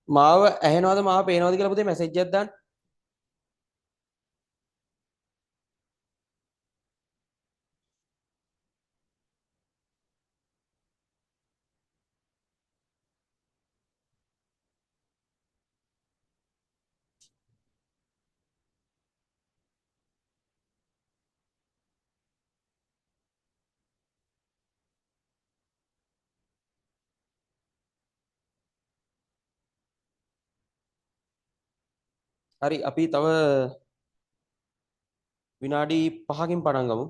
මාව ඇහෙනවද මාව පේනවද කියලා පුතේ මැසේජ් එකක් දාන්න. හරි අපි තව විනාඩි 5කින් පටන් ගමු.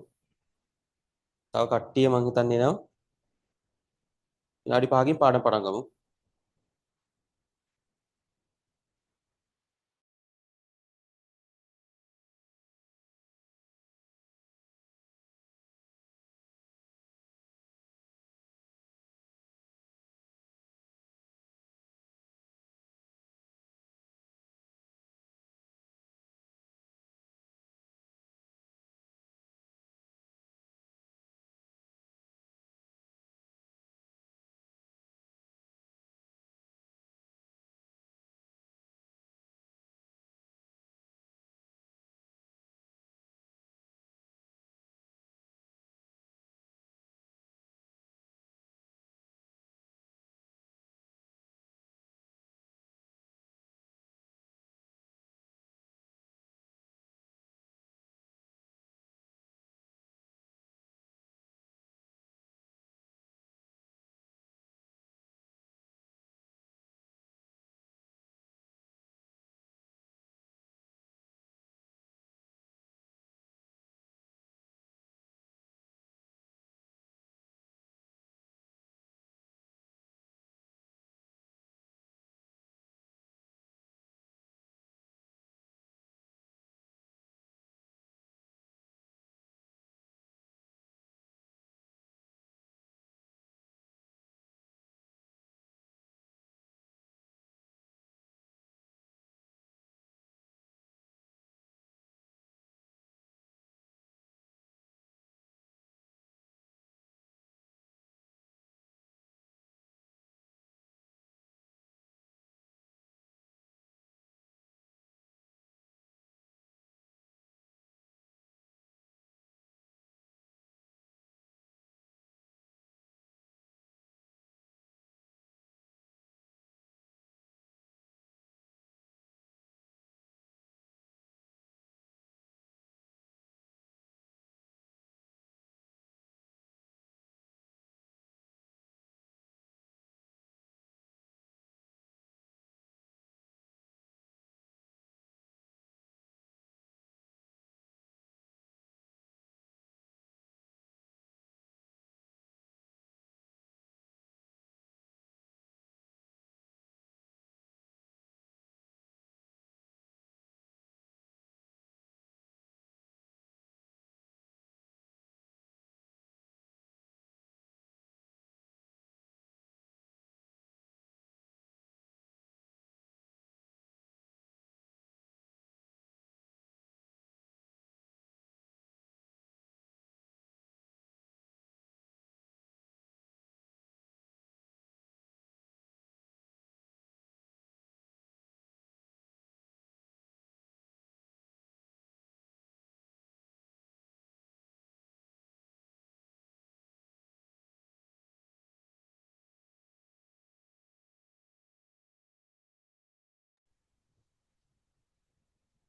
තව කට්ටිය මං හිතන්නේ එනවා. විනාඩි 5කින් පාඩම් පටන් ගමු.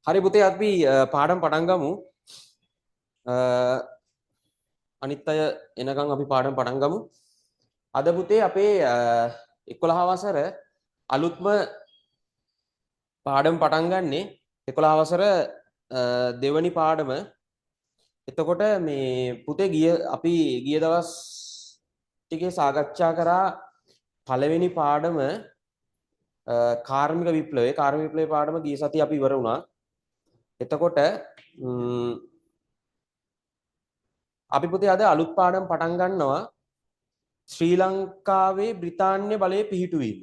හරි පුතේ අපි පාඩම් පටන් ගමු. අනිත් අය එනකන් අපි පාඩම් පටන් ගමු. අද පුතේ අපේ 11 වසර අලුත්ම පාඩම් පටන් ගන්නේ 11 වසර දෙවනි පාඩම. එතකොට මේ පුතේ අපි ගිය දවස් ටිකේ සාකච්ඡා කරා පළවෙනි පාඩම කාර්මික විප්ලවයේ පාඩම ගිය සතිය අපි ඉවර වුණා. එතකොට අපි පුතේ අද අලුත් පාඩම් පටන් ගන්නවා ශ්‍රී ලංකාවේ බ්‍රිතාන්‍ය බලයේ පිහිටුවීම.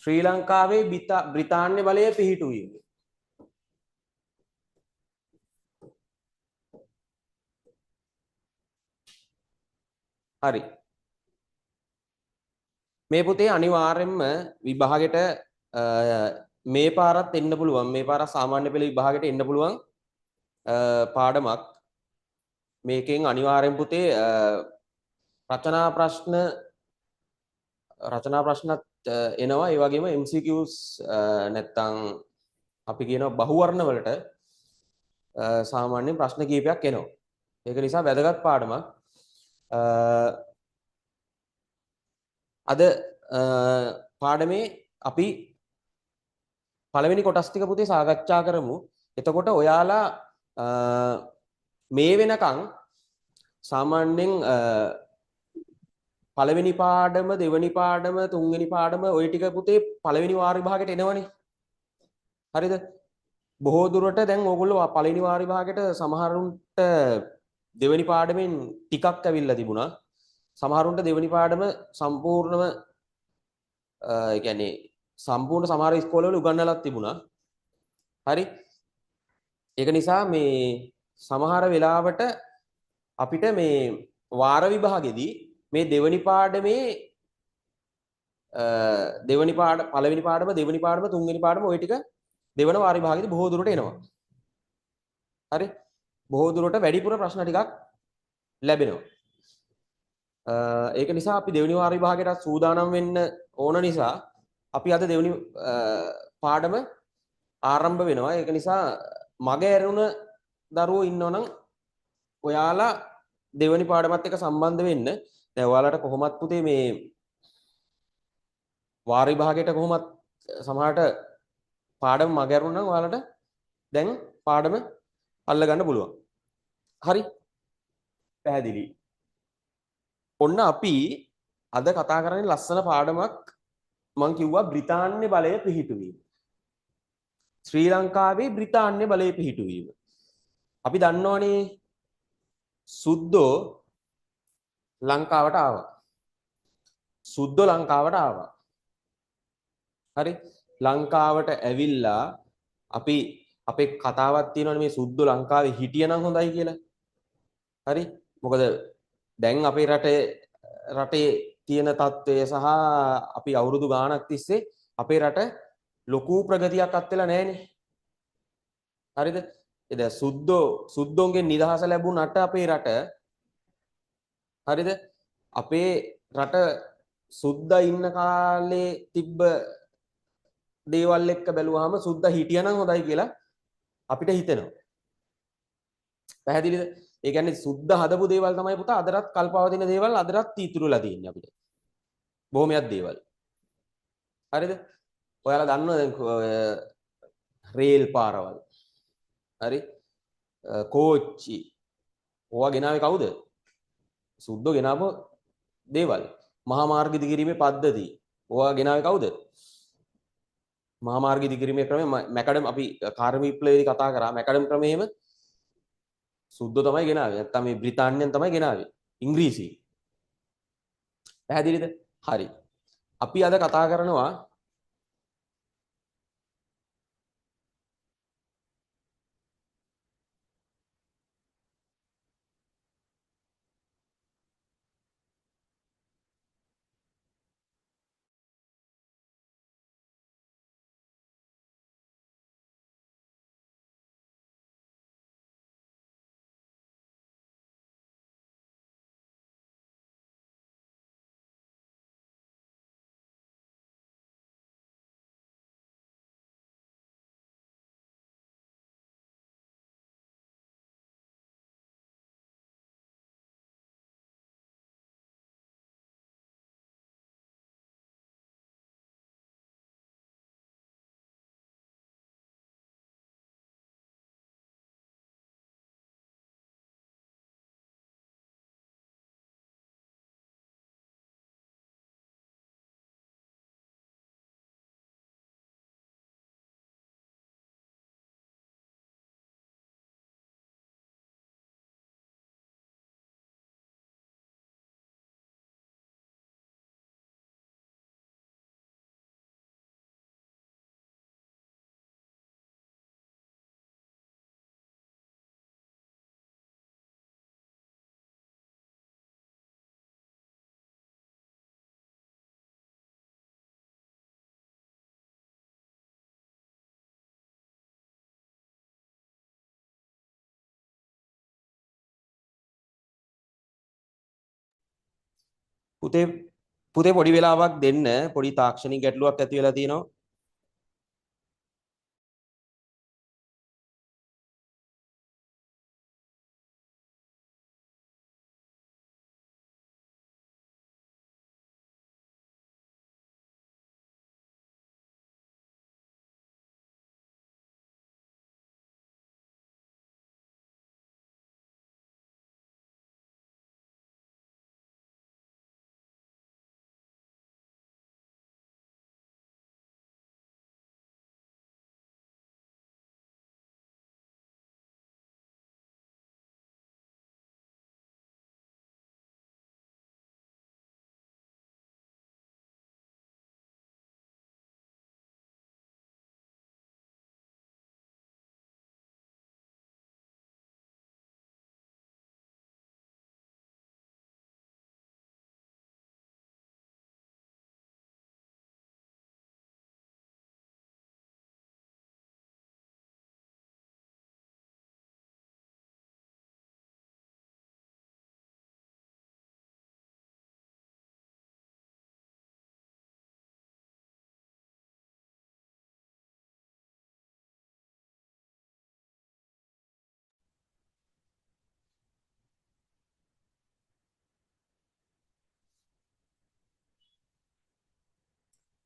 ශ්‍රී ලංකාවේ බ්‍රිතාන්‍ය බලයේ පිහිටුවීම. හරි. මේ පුතේ අනිවාර්යෙන්ම විභාගෙට මේ පාරත් එන්න පුළුවන්. මේ පාර සාමාන්‍ය පෙළ විභාගෙට එන්න පුළුවන් පාඩමක්. මේකෙන් අනිවාර්යෙන් පුතේ රචනා ප්‍රශ්නත් එනවා. ඒ වගේම MCQs නැත්තම් අපි කියනවා බහුවර්ණ වලට සාමාන්‍යයෙන් ප්‍රශ්න කීපයක් එනවා. ඒක නිසා වැදගත් පාඩමක්. අද පාඩමේ අපි පළවෙනි කොටස් ටික පුතේ සාකච්ඡා කරමු. එතකොට ඔයාලා මේ වෙනකන් සාමාන්‍යයෙන් පළවෙනි පාඩම, දෙවෙනි පාඩම, තුන්වෙනි පාඩම ওই ටික පුතේ පළවෙනි වාර විභාගයට එනවනේ. හරිද? බොහෝ දුරට දැන් ඕගොල්ලෝ පළවෙනි වාර විභාගයට සමහරුන්ට දෙවෙනි පාඩමෙන් ටිකක් ඇවිල්ලා තිබුණා. සමහරුන්ට දෙවෙනි පාඩම සම්පූර්ණම ඒ කියන්නේ සම්පූර්ණ සමහර ඉස්කෝලවල උගන්වලක් තිබුණා. හරි? ඒක නිසා මේ සමහර වෙලාවට අපිට මේ වාර විභාගෙදී මේ දෙවෙනි පාඩමේ පළවෙනි පාඩම, දෙවෙනි පාඩම, තුන්වෙනි පාඩම ওই ටික දෙවන වාර විභාගෙදී බොහෝ දුරට එනවා. හරි? බොහෝ දුරට වැඩිපුර ප්‍රශ්න ටිකක් ලැබෙනවා. ඒක නිසා අපි දෙවෙනි වාර විභාගයට සූදානම් වෙන්න ඕන නිසා අපි අද දෙවෙනි පාඩම ආරම්භ වෙනවා. ඒක නිසා මග ඇරුණ දරුවෝ ඉන්නවනම් ඔයාලා දෙවෙනි පාඩමත් එක්ක සම්බන්ධ වෙන්න. දැන් ඔයාලට කොහොමත් පුතේ මේ වාර විභාගයට කොහොමත් සමහරට පාඩම මග ඇරුණ නම් ඔයාලට දැන් පාඩම අල්ල ගන්න පුළුවන්. හරි? පැහැදිලි. ඔන්න අපි අද කතා කරන්නේ ලස්සන පාඩමක්. මම කිව්වා බ්‍රිතාන්‍ය බලය පිහිටුවීම. ශ්‍රී ලංකාවේ බ්‍රිතාන්‍ය බලය පිහිටුවීම. අපි දන්නවනේ සුද්දෝ ලංකාවට ආවා. සුද්දෝ ලංකාවට ආවා. හරි? ලංකාවට ඇවිල්ලා අපි අපේ කතාවක් තියෙනවනේ මේ සුද්දෝ ලංකාවේ හිටියනම් හොඳයි කියලා. හරි? මොකද දැන් අපේ රටේ තියෙන තත්ත්වය සහ අපි අවුරුදු ගාණක් තිස්සේ අපේ රට ලොකු ප්‍රගතියක් අත් වෙලා නැහනේ. හරිද? එද සුද්දෝන්ගේ නිදහස ලැබුණාට අපේ රට හරිද? අපේ රට සුද්දා ඉන්න කාලේ තිබ්බ දේවල් එක්ක බැලුවාම සුද්දා හිටියනම් හොඳයි කියලා අපිට හිතෙනවා. පැහැදිලිද? ඒ කියන්නේ සුද්දා හදපු දේවල් තමයි පුතා අදටත් කල්පවදින දේවල් අදටත් ඉතුරුලා තියෙන්නේ අපිට. බොහොමයක් දේවල්. හරිද? ඔයාලා දන්නවද රේල් පාරවල්. හරි? කෝච්චි. ඕවා ගෙනාවේ කවුද? සුද්දෝ ගෙනාවු දේවල්. මහා මාර්ග ඉදිකිරීමේ පද්ධති. ඕවා ගෙනාවේ කවුද? මහා මාර්ග ඉදිකිරීමේ ක්‍රමය මැකඩම් අපි කාර්මික විප්ලවයේදී කතා කරා. මැකඩම් ක්‍රමයේම සුද්දෝ තමයි ගෙනාවේ. නැත්තම් මේ බ්‍රිතාන්‍යයන් තමයි ගෙනාවේ. ඉංග්‍රීසි. පැහැදිලිද? හරි. අපි අද කතා කරනවා පුතේ පුතේ පොඩි වෙලාවක් දෙන්න. පොඩි තාක්ෂණික ගැටලුවක් ඇති වෙලා තියෙනවා.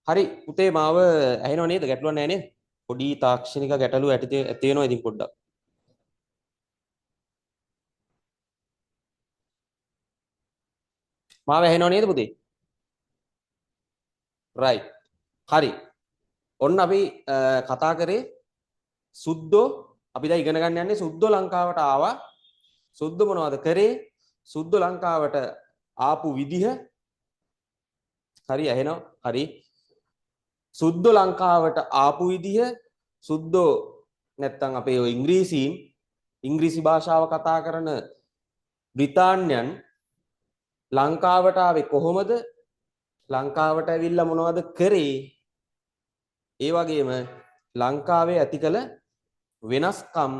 හරි පුතේ මාව ඇහෙනව නේද? ගැටලුවක් නැහැ නේද? පොඩි තාක්ෂණික ගැටලු ඇති වෙනවා ඉතින් පොඩ්ඩක්. මාව ඇහෙනව නේද පුතේ? right. හරි. ඔන්න අපි කතා කරේ සුද්දෝ අපි දැන් ඉගෙන ගන්න යන්නේ සුද්දෝ ලංකාවට ආවා. සුද්දෝ මොනවද කරේ? සුද්දෝ ලංකාවට ආපු විදිහ හරි ඇහෙනව? හරි. සුද්දෝ ලංකාවට ආපු විදිහ සුද්දෝ නැත්තම් අපේ ඔය ඉංග්‍රීසි භාෂාව කතා කරන බ්‍රිතාන්‍යයන් ලංකාවට ආවේ කොහොමද? ලංකාවට ඇවිල්ලා මොනවද කරේ? ඒ වගේම ලංකාවේ ඇති කළ වෙනස්කම්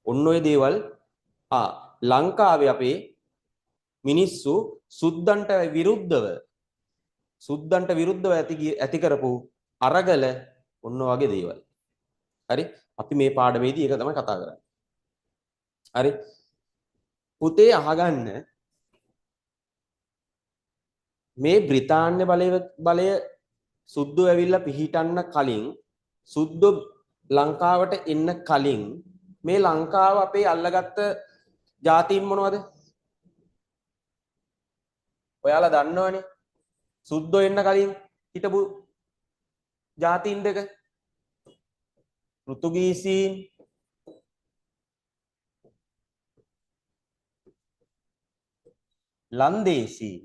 ඔන්න ඔය දේවල් ලංකාවේ අපේ මිනිස්සු සුද්දන්ට විරුද්ධව ඇති කරපු අරගල ඔන්න වගේ දේවල්. හරි? අපි මේ පාඩමේදී ඒක තමයි කතා කරන්නේ. හරි? පුතේ අහගන්න මේ බ්‍රිතාන්‍ය බලය සුද්දෝ ඇවිල්ලා පිහිටන්න කලින් සුද්දෝ ලංකාවට එන්න කලින් මේ ලංකාව අපේ අල්ලගත්ත ජාතීන් මොනවද? ඔයාලා දන්නවනේ. සුද්දෝ එන්න කලින් හිටපු ජාතීන් දෙක පෘතුගීසීන් ලන්දේසීන්.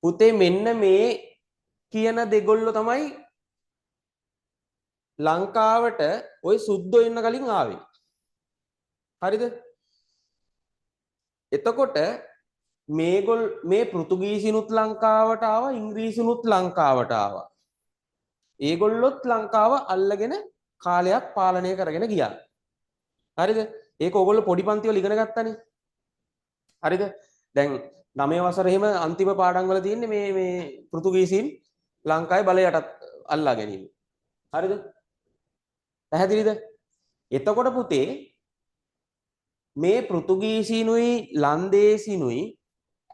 පුතේ මෙන්න මේ කියන දෙගොල්ලෝ තමයි ලංකාවට ওই සුද්දෝ එන්න කලින් ආවේ. හරිද? එතකොට මේ පෘතුගීසිනුත් ලංකාවට ආවා, ඉංග්‍රීසිනුත් ලංකාවට ආවා. ඒගොල්ලොත් ලංකාව අල්ලගෙන කාලයක් පාලනය කරගෙන ගියා. හරිද? ඒක ඕගොල්ලෝ පොඩි පන්ති වල ඉගෙන ගත්තනේ. හරිද? දැන් 9 වසරේ එහෙම අන්තිම පාඩම් වල තියෙන්නේ මේ පෘතුගීසීන් ලංකාවේ බලය යටත් අල්ලා ගැනීම. හරිද? පැහැදිලිද? එතකොට පුතේ මේ පෘතුගීසීනුයි ලන්දේසිනුයි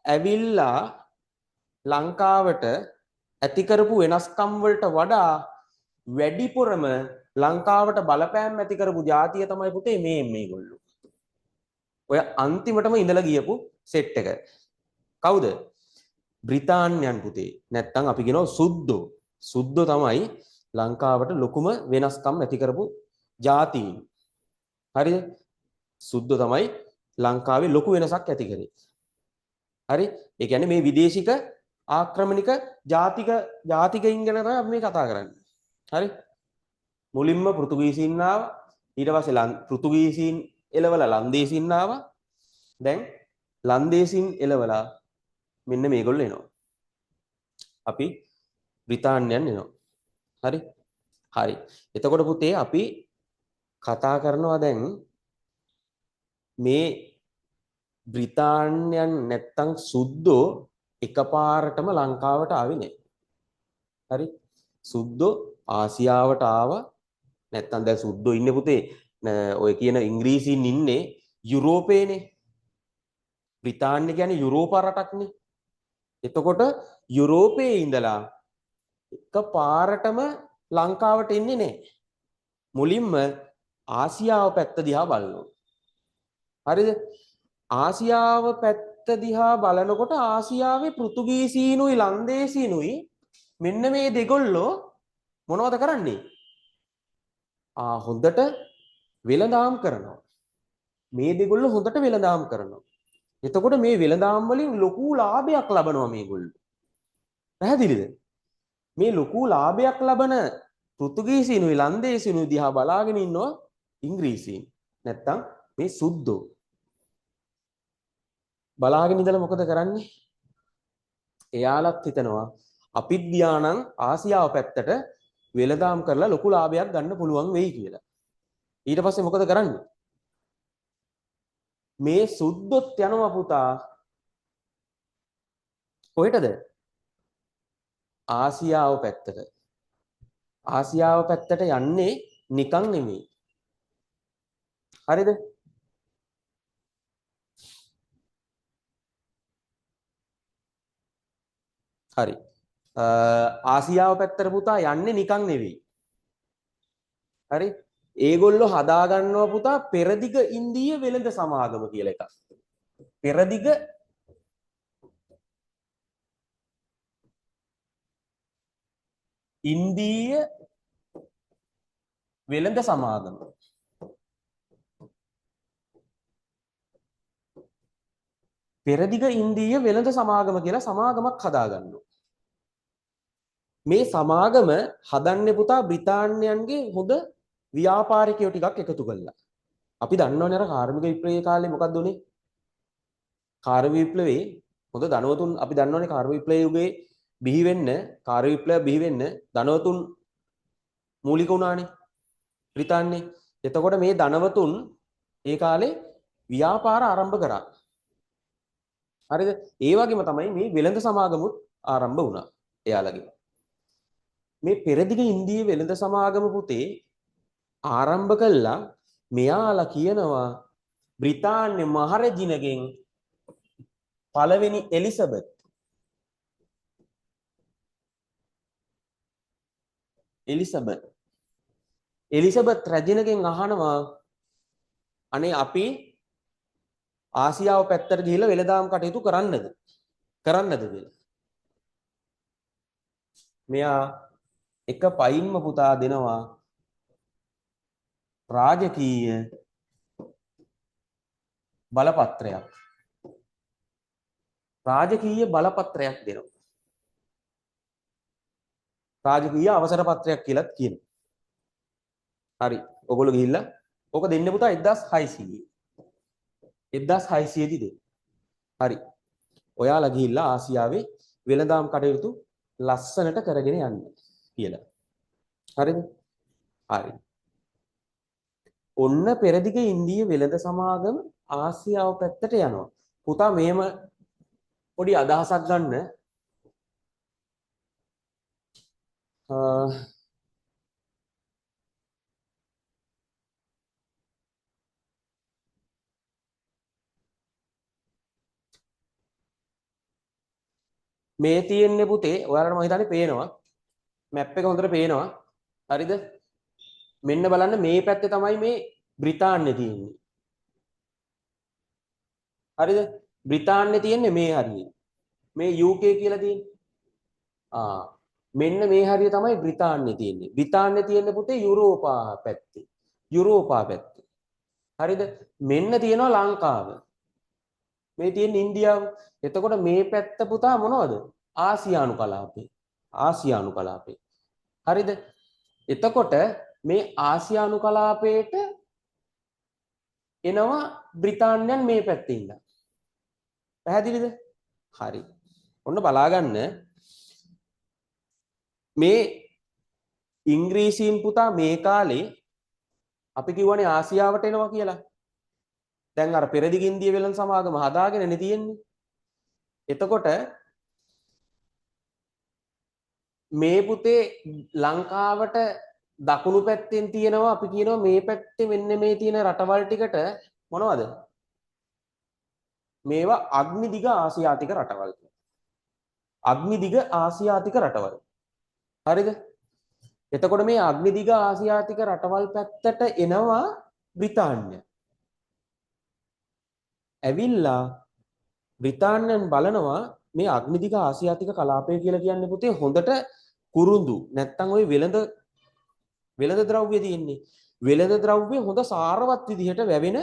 ඇවිල්ලා ලංකාවට ඇති කරපු වෙනස්කම් වලට වඩා වැඩිපුරම ලංකාවට බලපෑම් ඇති කරපු ජාතිය තමයි පුතේ මේගොල්ලෝ. ඔය අන්තිමටම ඉඳලා ගියපු සෙට් එක. කවුද? බ්‍රිතාන්‍යයන් පුතේ. නැත්තම් අපි කියනවා සුද්දෝ. සුද්දෝ තමයි ලංකාවට ලොකුම වෙනස්කම් ඇති කරපු ජාතීන්. හරිද? සුද්දෝ තමයි ලංකාවේ ලොකු වෙනසක් ඇති කරේ. හරි? ඒ කියන්නේ මේ විදේශික ආක්‍රමණික ජාතිකයින් ගැන තමයි අපි මේ කතා කරන්නේ. හරි? මුලින්ම පෘතුගීසීන් ආවා. ඊට පස්සේ පෘතුගීසීන් එලවලා ලන්දේසීන් ආවා. දැන් ලන්දේසීන් එලවලා මෙන්න මේගොල්ලෝ එනවා. අපි බ්‍රිතාන්‍යයන් එනවා. හරි? හරි. එතකොට පුතේ අපි කතා කරනවා දැන් මේ බ්‍රිතාන්‍යයන් නැත්තම් සුද්දෝ එකපාරටම ලංකාවට ආවේ නැහැ. හරි? සුද්දෝ ආසියාවට ආවා. නැත්තම් දැන් සුද්දෝ ඉන්නේ පුතේ ඔය කියන ඉංග්‍රීසීන් ඉන්නේ යුරෝපේනේ. බ්‍රිතාන්‍ය කියන්නේ යුරෝප රටක්නේ. එතකොට යුරෝපයේ ඉඳලා එකපාරටම ලංකාවට එන්නේ නැහැ. මුලින්ම ආසියාව පැත්ත දිහා බලනවා. හරිද? ආසියාව පැත්ත දිහා බලනකොට ආසියාවේ පෘතුගීසීනුයි ලන්දේසීනුයි මෙන්න මේ දෙගොල්ලෝ මොනවද කරන්නේ? හොඳට වෙළඳාම් කරනවා. මේ දෙගොල්ලෝ හොඳට වෙළඳාම් කරනවා. එතකොට මේ වෙළඳාම් වලින් ලොකු ලාභයක් ලබනවා මේගොල්ලෝ. පැහැදිලිද? මේ ලොකු ලාභයක් ලබන පෘතුගීසීනුයි ලන්දේසීනුයි දිහා බලාගෙන ඉන්නවා ඉංග්‍රීසීන්. නැත්තම් මේ සුද්දෝ බලාගෙන ඉඳලා මොකද කරන්නේ? එයාලත් හිතනවා අපිත් ගියා නම් ආසියාව පැත්තට වෙළඳාම් කරලා ලොකු ලාභයක් ගන්න පුළුවන් වෙයි කියලා. ඊට පස්සේ මොකද කරන්නේ? මේ සුද්දොත් යනවා පුතා කොහෙටද? ආසියාව පැත්තට. ආසියාව පැත්තට යන්නේ නිකන් නෙමෙයි. හරිද? හරි. ආසියාව පැත්තට පුතා යන්නේ නිකන් නෙවෙයි. හරි? ඒගොල්ලෝ හදා ගන්නවා පුතා පෙරදිග ඉන්දීය වෙළඳ සමාගම කියලා එකක්. පෙරදිග ඉන්දීය වෙළඳ සමාගම. පෙරදිග ඉන්දීය වෙළඳ සමාගම කියලා සමාගමක් හදා ගන්නවා. මේ සමාගම හදන්නේ පුතා බ්‍රිතාන්‍යයන්ගේ හොඳ ව්‍යාපාරිකයෝ ටිකක් එකතු කරලා. අපි දන්නවනේ අර කාර්මික විප්ලවයේ කාලේ මොකක්ද උනේ? කාර්මික විප්ලවයේ හොඳ ධනවතුන් අපි දන්නවනේ කාර්මික විප්ලවයේ යුගයේ බිහි වෙන්න කාර්මික විප්ලවය බිහි වෙන්න ධනවතුන් මූලික වුණානේ බ්‍රිතාන්‍යයේ. එතකොට මේ ධනවතුන් ඒ කාලේ ව්‍යාපාර ආරම්භ කරා. හරිද? ඒ වගේම තමයි මේ වෙළඳ සමාගමුත් ආරම්භ වුණා එයාලගේ. මේ පෙරදිග ඉන්දීය වෙළඳ සමාගම පුතේ ආරම්භ කළා මෙයාලා කියනවා බ්‍රිතාන්‍ය මහරජිනගෙන් පළවෙනි එලිසබෙත් රජිනගෙන් අහනවා අනේ අපි ආසියාව පැත්තට ගිහිල්ලා වෙළඳාම් කටයුතු කරන්නද කියලා. මෙයා එක පයින්ම පුතා දෙනවා රාජකීය බලපත්‍රයක්. රාජකීය බලපත්‍රයක් දෙනවා. රාජකීය අවසර පත්‍රයක් කියලාත් කියනවා. හරි. ඔයගොල්ලෝ ගිහිල්ලා ඕක දෙන්න පුතා 1600. 1600 දී දෙන්න. හරි. ඔයාලා ගිහිල්ලා ආසියාවේ වෙළඳාම් කටයුතු ලස්සනට කරගෙන යන්න කියලා. හරිද? හරි. ඔන්න පෙරදිග ඉන්දීය වෙළඳ සමාගම ආසියාව පැත්තට යනවා. පුතා මෙහෙම පොඩි අදහසක් ගන්න. මේ තියෙන්නේ පුතේ ඔයාලට මම හිතන්නේ පේනවා. මැප් එක හොඳට පේනවා. හරිද? මෙන්න බලන්න මේ පැත්තේ තමයි මේ බ්‍රිතාන්‍ය තියෙන්නේ. හරිද? බ්‍රිතාන්‍ය තියෙන්නේ මේ හරියේ. මේ UK කියලා තියෙන්නේ. මෙන්න මේ හරිය තමයි බ්‍රිතාන්‍ය තියෙන්නේ. බ්‍රිතාන්‍ය තියෙන්නේ පුතේ යුරෝපා පැත්තේ. යුරෝපා පැත්තේ. හරිද? මෙන්න තියෙනවා ලංකාව. මේ තියෙන ඉන්දියාව. එතකොට මේ පැත්ත පුතා මොනවද? ආසියානු කලාපේ. ආසියානු කලාපේ. හරිද? එතකොට මේ ආසියානු කලාපයට එනවා බ්‍රිතාන්‍යයන් මේ පැත්තේ ඉඳලා. පැහැදිලිද? හරි. ඔන්න බලාගන්න මේ ඉංග්‍රීසීන් පුතා මේ කාලේ අපි කිව්වනේ ආසියාවට එනවා කියලා. දැන් අර පෙරදිග ඉන්දිය වෙළඳ සමාගම හදාගෙනනේ තියෙන්නේ. එතකොට මේ පුතේ ලංකාවට දකුණු පැත්තෙන් තියෙනවා අපි කියනවා මේ පැත්තේ මෙන්න මේ තියෙන රටවල් ටිකට මොනවද? මේවා අග්නිදිග ආසියාතික රටවල්. අග්නිදිග ආසියාතික රටවල්. හරිද? එතකොට මේ අග්නිදිග ආසියාතික රටවල් පැත්තට එනවා බ්‍රිතාන්‍ය. ඇවිල්ලා බ්‍රිතාන්‍යයන් බලනවා මේ අග්නිදිග ආසියාතික කලාපය කියලා කියන්නේ පුතේ හොඳට කුරුඳු නැත්තම් ওই වෙළඳ ද්‍රව්‍ය තියෙන්නේ. වෙළඳ ද්‍රව්‍ය හොඳ සාරවත් විදිහට වැවෙන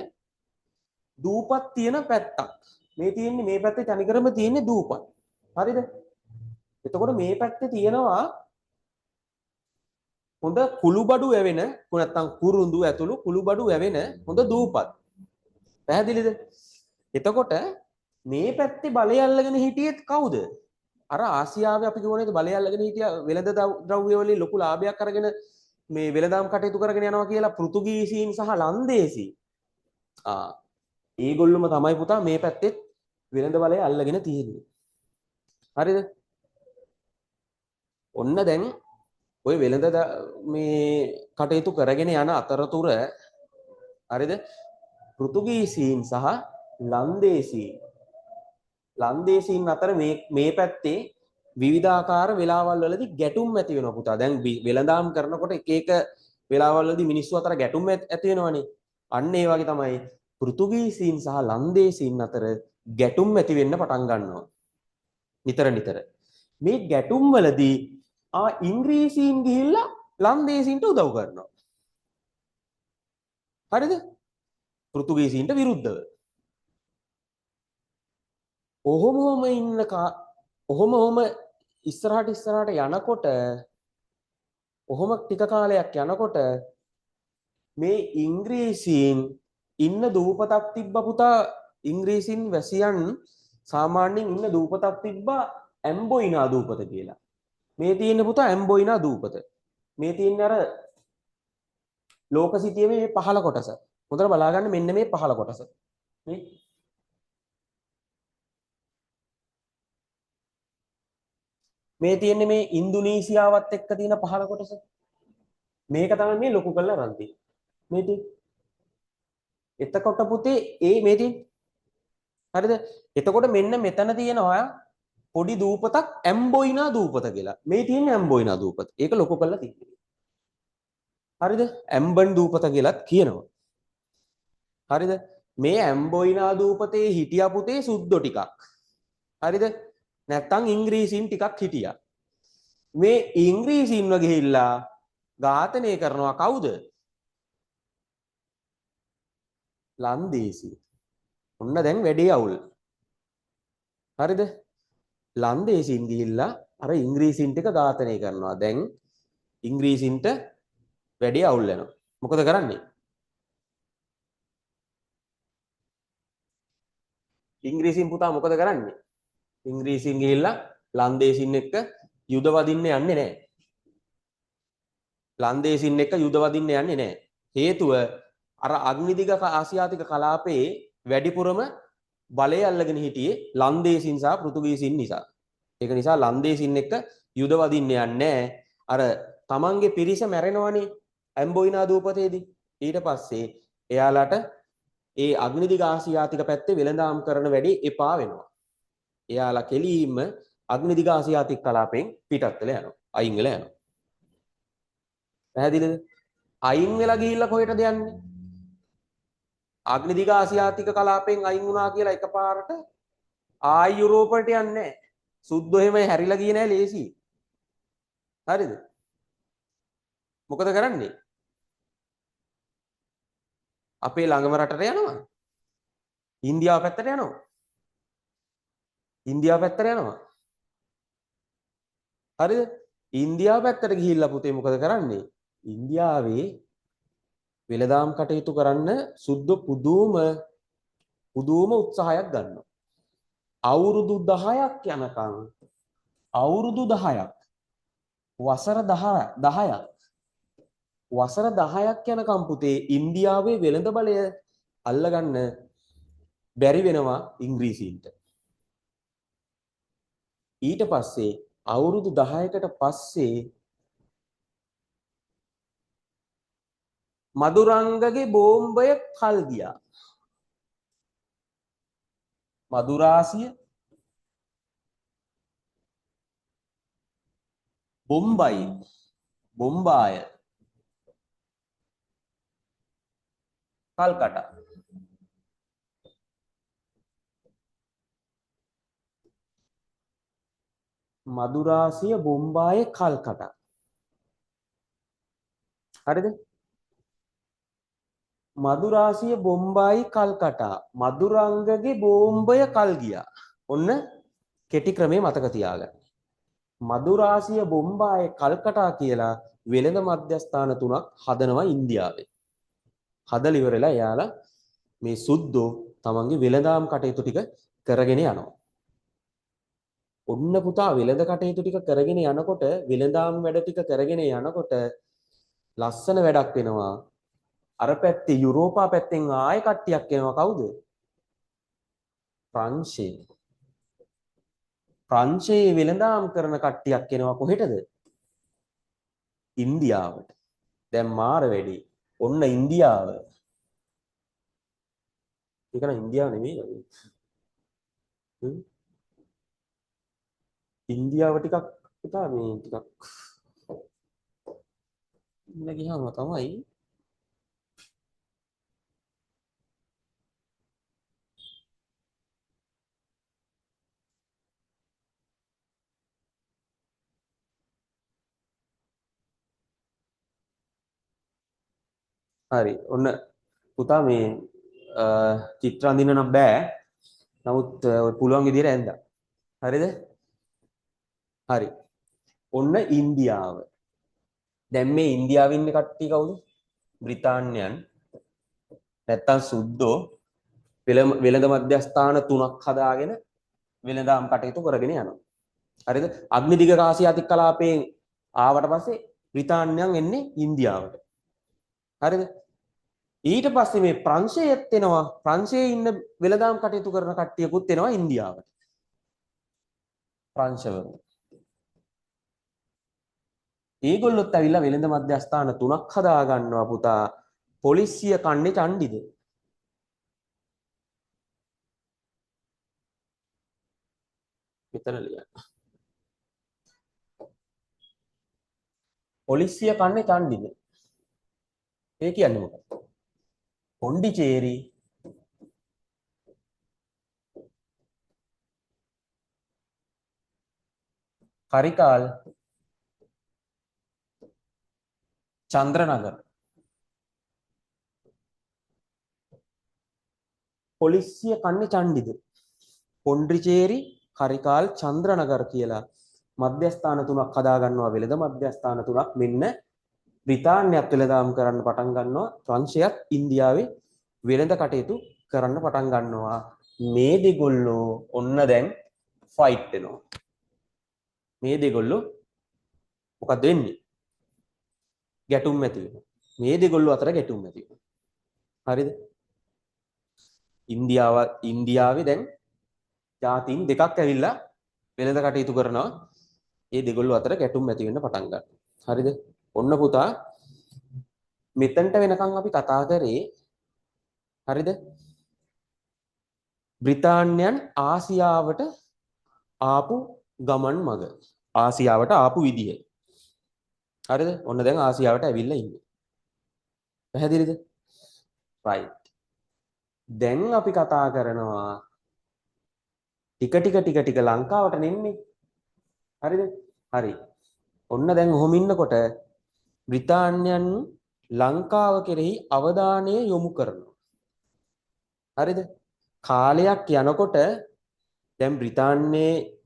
දූපත් තියෙන පැත්තක්. මේ තියෙන්නේ මේ පැත්තේ තනිකරම තියෙන්නේ දූපත්. හරිද? එතකොට මේ පැත්තේ තියෙනවා හොඳ කුළුබඩු වැවෙන නැත්තම් කුරුඳු ඇතුළු කුළුබඩු වැවෙන හොඳ දූපත්. පැහැදිලිද? එතකොට මේ පැත්තේ බලය අල්ලගෙන හිටියෙත් කවුද? අර ආසියාවේ අපි කියවනේ බලය අල්ලගෙන හිටිය වෙළඳ ද්‍රව්‍ය වලින් ලොකු ලාභයක් අරගෙන මේ වෙළඳාම් කටයුතු කරගෙන යනවා කියලා පෘතුගීසීන් සහ ලන්දේසී. ඒගොල්ලොම තමයි පුතා මේ පැත්තේ වෙළඳ බලය අල්ලගෙන තියෙන්නේ. හරිද? ඔන්න දැන් ඔය වෙළඳ මේ කටයුතු කරගෙන යන අතරතුර හරිද? පෘතුගීසීන් සහ ලන්දේසීන් අතර මේ පැත්තේ විවිධාකාර වෙලාවල් වලදී ගැටුම් ඇති වෙනවා පුතා. දැන් වෙළඳාම් කරනකොට එක එක වෙලාවල් වලදී මිනිස්සු අතර ගැටුම් ඇති වෙනවනේ. අන්න ඒ වගේ තමයි පෘතුගීසීන් සහ ලන්දේසීන් අතර ගැටුම් ඇති වෙන්න පටන් ගන්නවා. නිතර. මේ ගැටුම් වලදී ඉංග්‍රීසීන් ගිහිල්ලා ලන්දේසීන්ට උදව් කරනවා. හරිද? පෘතුගීසීන්ට විරුද්ධව. ඔහොම ඉස්සරහට යනකොට ඔහොම ටික කාලයක් යනකොට මේ ඉංග්‍රීසීන් ඉන්න දූපතක් තිබ්බ පුතා. ඉංග්‍රීසීන් වැසියන් සාමාන්‍යයෙන් ඉන්න දූපතක් තිබ්බා ඇම්බොයිනා දූපත කියලා. මේ තියෙන පුතා ඇම්බොයිනා දූපත. මේ තියෙන අර ලෝක සිතියේ මේ පහළ කොටස. හොඳට බලාගන්න මෙන්න මේ පහළ කොටස. මේ තියෙන්නේ මේ ඉන්දුනීසියාවත් එක්ක තියෙන පහළ කොටස. මේක තමයි මේ ලොකු කරලා අරන් තියෙන්නේ. මේ තියෙන්නේ. එතකොට පුතේ මේ තියෙන්නේ. හරිද? එතකොට මෙන්න මෙතන තියෙනවා පොඩි දූපතක් ඇම්බොයිනා දූපත කියලා. මේ තියෙන්නේ ඇම්බොයිනා දූපත. ඒක ලොකු කරලා තියෙන්නේ. හරිද? ඇම්බන් දූපත කියලාත් කියනවා. හරිද? මේ ඇම්බොයිනා දූපතේ හිටියා පුතේ සුද්දෝ ටිකක්. හරිද? නැත්තම් ඉංග්‍රීසීන් ටිකක් හිටියා. මේ ඉංග්‍රීසීන්ව ගිහිල්ලා ඝාතනය කරනවා කවුද? ලන්දේසී. ඔන්න දැන් වැඩේ අවුල්. හරිද? ලන්දේසීන් ගිහිල්ලා අර ඉංග්‍රීසීන් ටික ඝාතනය කරනවා. දැන් ඉංග්‍රීසීන්ට වැඩේ අවුල් වෙනවා. මොකද කරන්නේ? ඉංග්‍රීසීන් පුතා මොකද කරන්නේ? ඉංග්‍රීසීන් ගිහිල්ලා ලන්දේසීන් එක්ක යුද වදින්න යන්නේ නැහැ. ලන්දේසීන් එක්ක යුද වදින්න යන්නේ නැහැ. හේතුව අර අග්නිදිග ආසියාතික කලාපයේ වැඩිපුරම බලය අල්ලගෙන හිටියේ ලන්දේසීන් සහ පෘතුගීසීන් නිසා. ඒක නිසා ලන්දේසීන් එක්ක යුද වදින්න යන්නේ නැහැ. අර තමන්ගේ පිරිස මැරෙනවනේ ඇම්බොයිනා දූපතේදී. ඊට පස්සේ එයාලට ඒ අග්නිදිග ආසියාතික පැත්තේ වෙළඳාම් කරන වැඩි එපා වෙනවා. එයාලා කෙලින්ම අග්නිදිග ආසියාතික කලාපයෙන් පිටත් වෙලා යනවා. අයින් වෙලා යනවා. පැහැදිලිද? අයින් වෙලා ගිහිල්ලා කොහෙටද යන්නේ? අග්නිදිග ආසියාතික කලාපයෙන් අයින් වුණා කියලා එකපාරට ආයි යුරෝපයට යන්නේ නැහැ. සුද්දෝ එහෙම හැරිලා ගියේ නැහැ ලේසි. හරිද? මොකද කරන්නේ? අපේ ළඟම රටට යනවා. ඉන්දියාව පැත්තට යනවා. හරිද? ඉන්දියාව පැත්තට ගිහිල්ලා පුතේ මොකද කරන්නේ? ඉන්දියාවේ වෙළඳාම් කටයුතු කරන්න සුද්දෝ පුදුම උත්සාහයක් ගන්නවා. අවුරුදු 10ක් යනකම් වසර 10ක් යනකම් පුතේ ඉන්දියාවේ වෙළඳ බලය අල්ලගන්න බැරි වෙනවා ඉංග්‍රීසීන්ට. ඊට පස්සේ අවුරුදු 10කට පස්සේ මදුරංගගේ බෝම්බය කල් ගියා. මදුරාසිය බොම්බයි බොම්බාය කල්කටා. මදුරාසිය බොම්බාය කල්කටා. හරිද? මදුරාසිය බොම්බායි කල්කටා මදුරංගගේ බෝම්බය කල් ගියා. ඔන්න කෙටි ක්‍රමේ මතක තියාගන්න. මදුරාසිය බොම්බාය කල්කටා කියලා වෙළඳ මධ්‍යස්ථාන තුනක් හදනවා ඉන්දියාවේ. හදලා ඉවරලා එයාලා මේ සුද්දෝ තමන්ගේ වෙළඳාම් කටයුතු ටික කරගෙන යනවා. ඔන්න පුතා වෙළඳ කටයුතු ටික කරගෙන යනකොට වෙළඳාම් වැඩ ටික කරගෙන යනකොට ලස්සන වැඩක් වෙනවා. අර පැත්තේ යුරෝපා පැත්තෙන් ආයෙ කට්ටියක් එනවා. කවුද? ප්‍රංශය. ප්‍රංශයේ වෙළඳාම් කරන කට්ටියක් එනවා කොහෙටද? ඉන්දියාවට. දැන් මාර වැඩි. ඔන්න ඉන්දියාව. ඒක නම් ඉන්දියාව නෙමෙයි. ඉන්දියාව ටිකක් පුතා මේ ටිකක් ඉන්න ගියාම තමයි හරි. ඔන්න පුතා මේ චිත්‍ර අඳින්න නම් බෑ. නමුත් ඔය පුළුවන් විදිහට ඇඳලා. හරිද? හරි. ඔන්න ඉන්දියාව. දැන් මේ ඉන්දියාවේ ඉන්න කට්ටිය කවුද? බ්‍රිතාන්‍යයන්. නැත්තම් සුද්දෝ වෙළඳ මධ්‍යස්ථාන තුනක් හදාගෙන වෙළඳාම් කටයුතු කරගෙන යනවා. හරිද? අග්නිදිග ආසියාතික කලාපයෙන් ආවට පස්සේ බ්‍රිතාන්‍යයන් එන්නේ ඉන්දියාවට. හරිද? ඊට පස්සේ මේ ප්‍රංශයේත් එනවා. ප්‍රංශයේ ඉන්න වෙළඳාම් කටයුතු කරන කට්ටියකුත් එනවා ඉන්දියාවට. ප්‍රංශවල. ඒගොල්ලොත් ඇවිල්ලා වෙළඳ මධ්‍යස්ථාන තුනක් හදා ගන්නවා පුතා. පොලිසිය කන්නේ චණ්ඩිද? මෙතන ලියන්න. පොලිසිය කන්නේ චණ්ඩිද? ඒ කියන්නේ මොකක්ද? පොන්ඩිචේරි කරිකාල් චන්ද්‍රනගර පොලිසිය කන්නේ චණ්ඩිද? පොන්ඩිචේරි කරිකාල් චන්ද්‍රනගර කියලා මධ්‍යස්ථාන තුනක් හදා ගන්නවා. වෙළඳ මධ්‍යස්ථාන තුනක්. මෙන්න බ්‍රිතාන්‍යයත් වෙළඳාම් කරන්න පටන් ගන්නවා. ප්‍රංශයත් ඉන්දියාවේ වෙළඳ කටයුතු කරන්න පටන් ගන්නවා. මේ දෙගොල්ලෝ ඔන්න දැන් ෆයිට් වෙනවා. මේ දෙගොල්ලෝ මොකද වෙන්නේ? ගැටුම් ඇති වෙනවා. මේ දෙගොල්ලෝ අතර ගැටුම් ඇති වෙනවා. හරිද? ඉන්දියාවේ දැන් ජාතීන් දෙකක් ඇවිල්ලා වෙළඳ කටයුතු කරනවා. ඒ දෙගොල්ලෝ අතර ගැටුම් ඇති වෙන්න පටන් ගන්නවා. හරිද? ඔන්න පුතා මෙතනට වෙනකන් අපි කතා කරේ හරිද? බ්‍රිතාන්‍යයන් ආසියාවට ආපු ගමන් මඟ. ආසියාවට ආපු විදිය. හරිද? ඔන්න දැන් ආසියාවට ඇවිල්ලා ඉන්නේ. පැහැදිලිද? right. දැන් අපි කතා කරනවා ටික ලංකාවට නෙන්නේ. හරිද? හරි. ඔන්න දැන් ඔහොම ඉන්නකොට බ්‍රිතාන්‍යයන් ලංකාව කෙරෙහි අවධානය යොමු කරනවා. හරිද? කාලයක් යනකොට දැන් බ්‍රිතාන්‍යයේ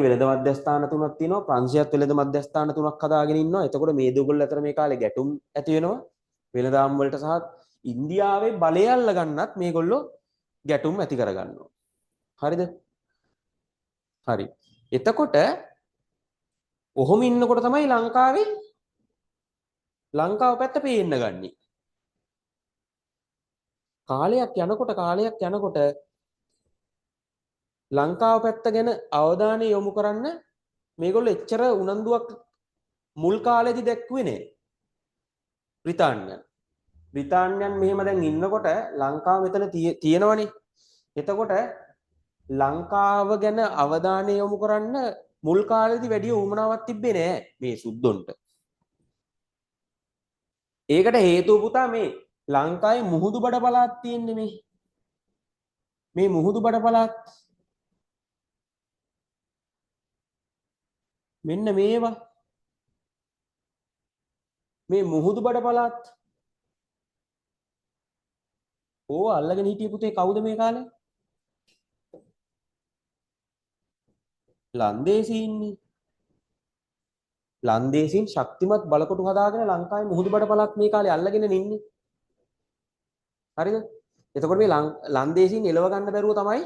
වෙළඳ මධ්‍යස්ථාන තුනක් තියෙනවා. ප්‍රංශයත් වෙළඳ මධ්‍යස්ථාන තුනක් හදාගෙන ඉන්නවා. එතකොට මේ දෙගොල්ලෝ අතර මේ කාලේ ගැටුම් ඇති වෙනවා. වෙළඳාම් වලට සහ ඉන්දියාවේ බලය අල්ල ගන්නත් මේගොල්ලෝ ගැටුම් ඇති කර ගන්නවා. හරිද? හරි. එතකොට ඔහොම ඉන්නකොට තමයි ලංකාව පැත්ත පේන්න ගන්නේ. කාලයක් යනකොට ලංකාව පැත්ත ගැන අවධානය යොමු කරන්න මේගොල්ලෝ එච්චර උනන්දුවක් මුල් කාලේදී දැක්ුවේ නෑ. බ්‍රිතාන්‍යයන් මෙහෙම දැන් ඉන්නකොට ලංකාව මෙතන තියෙනවනේ. එතකොට ලංකාව ගැන අවධානය යොමු කරන්න මුල් කාලේදී වැඩි උවමනාවක් තිබ්බේ නෑ මේ සුද්දොන්ට. ඒකට හේතුව පුතා මේ ලංකාවේ මුහුදු බඩ පළාත් තියෙන්නේ මේ මුහුදු බඩ පළාත් මෙන්න මේවා මේ මුහුදු බඩ පළාත් ඕව අල්ලගෙන හිටිය පුතේ කවුද මේ කාලේ? ලන්දේසීන්නේ. ලන්දේසීන් ශක්තිමත් බලකොටු හදාගෙන ලංකාවේ මුහුදු බඩ පළාත් මේ කාලේ අල්ලගෙන ඉන්නේ. හරිද? එතකොට මේ ලන්දේසීන් එලව ගන්න බැරුව තමයි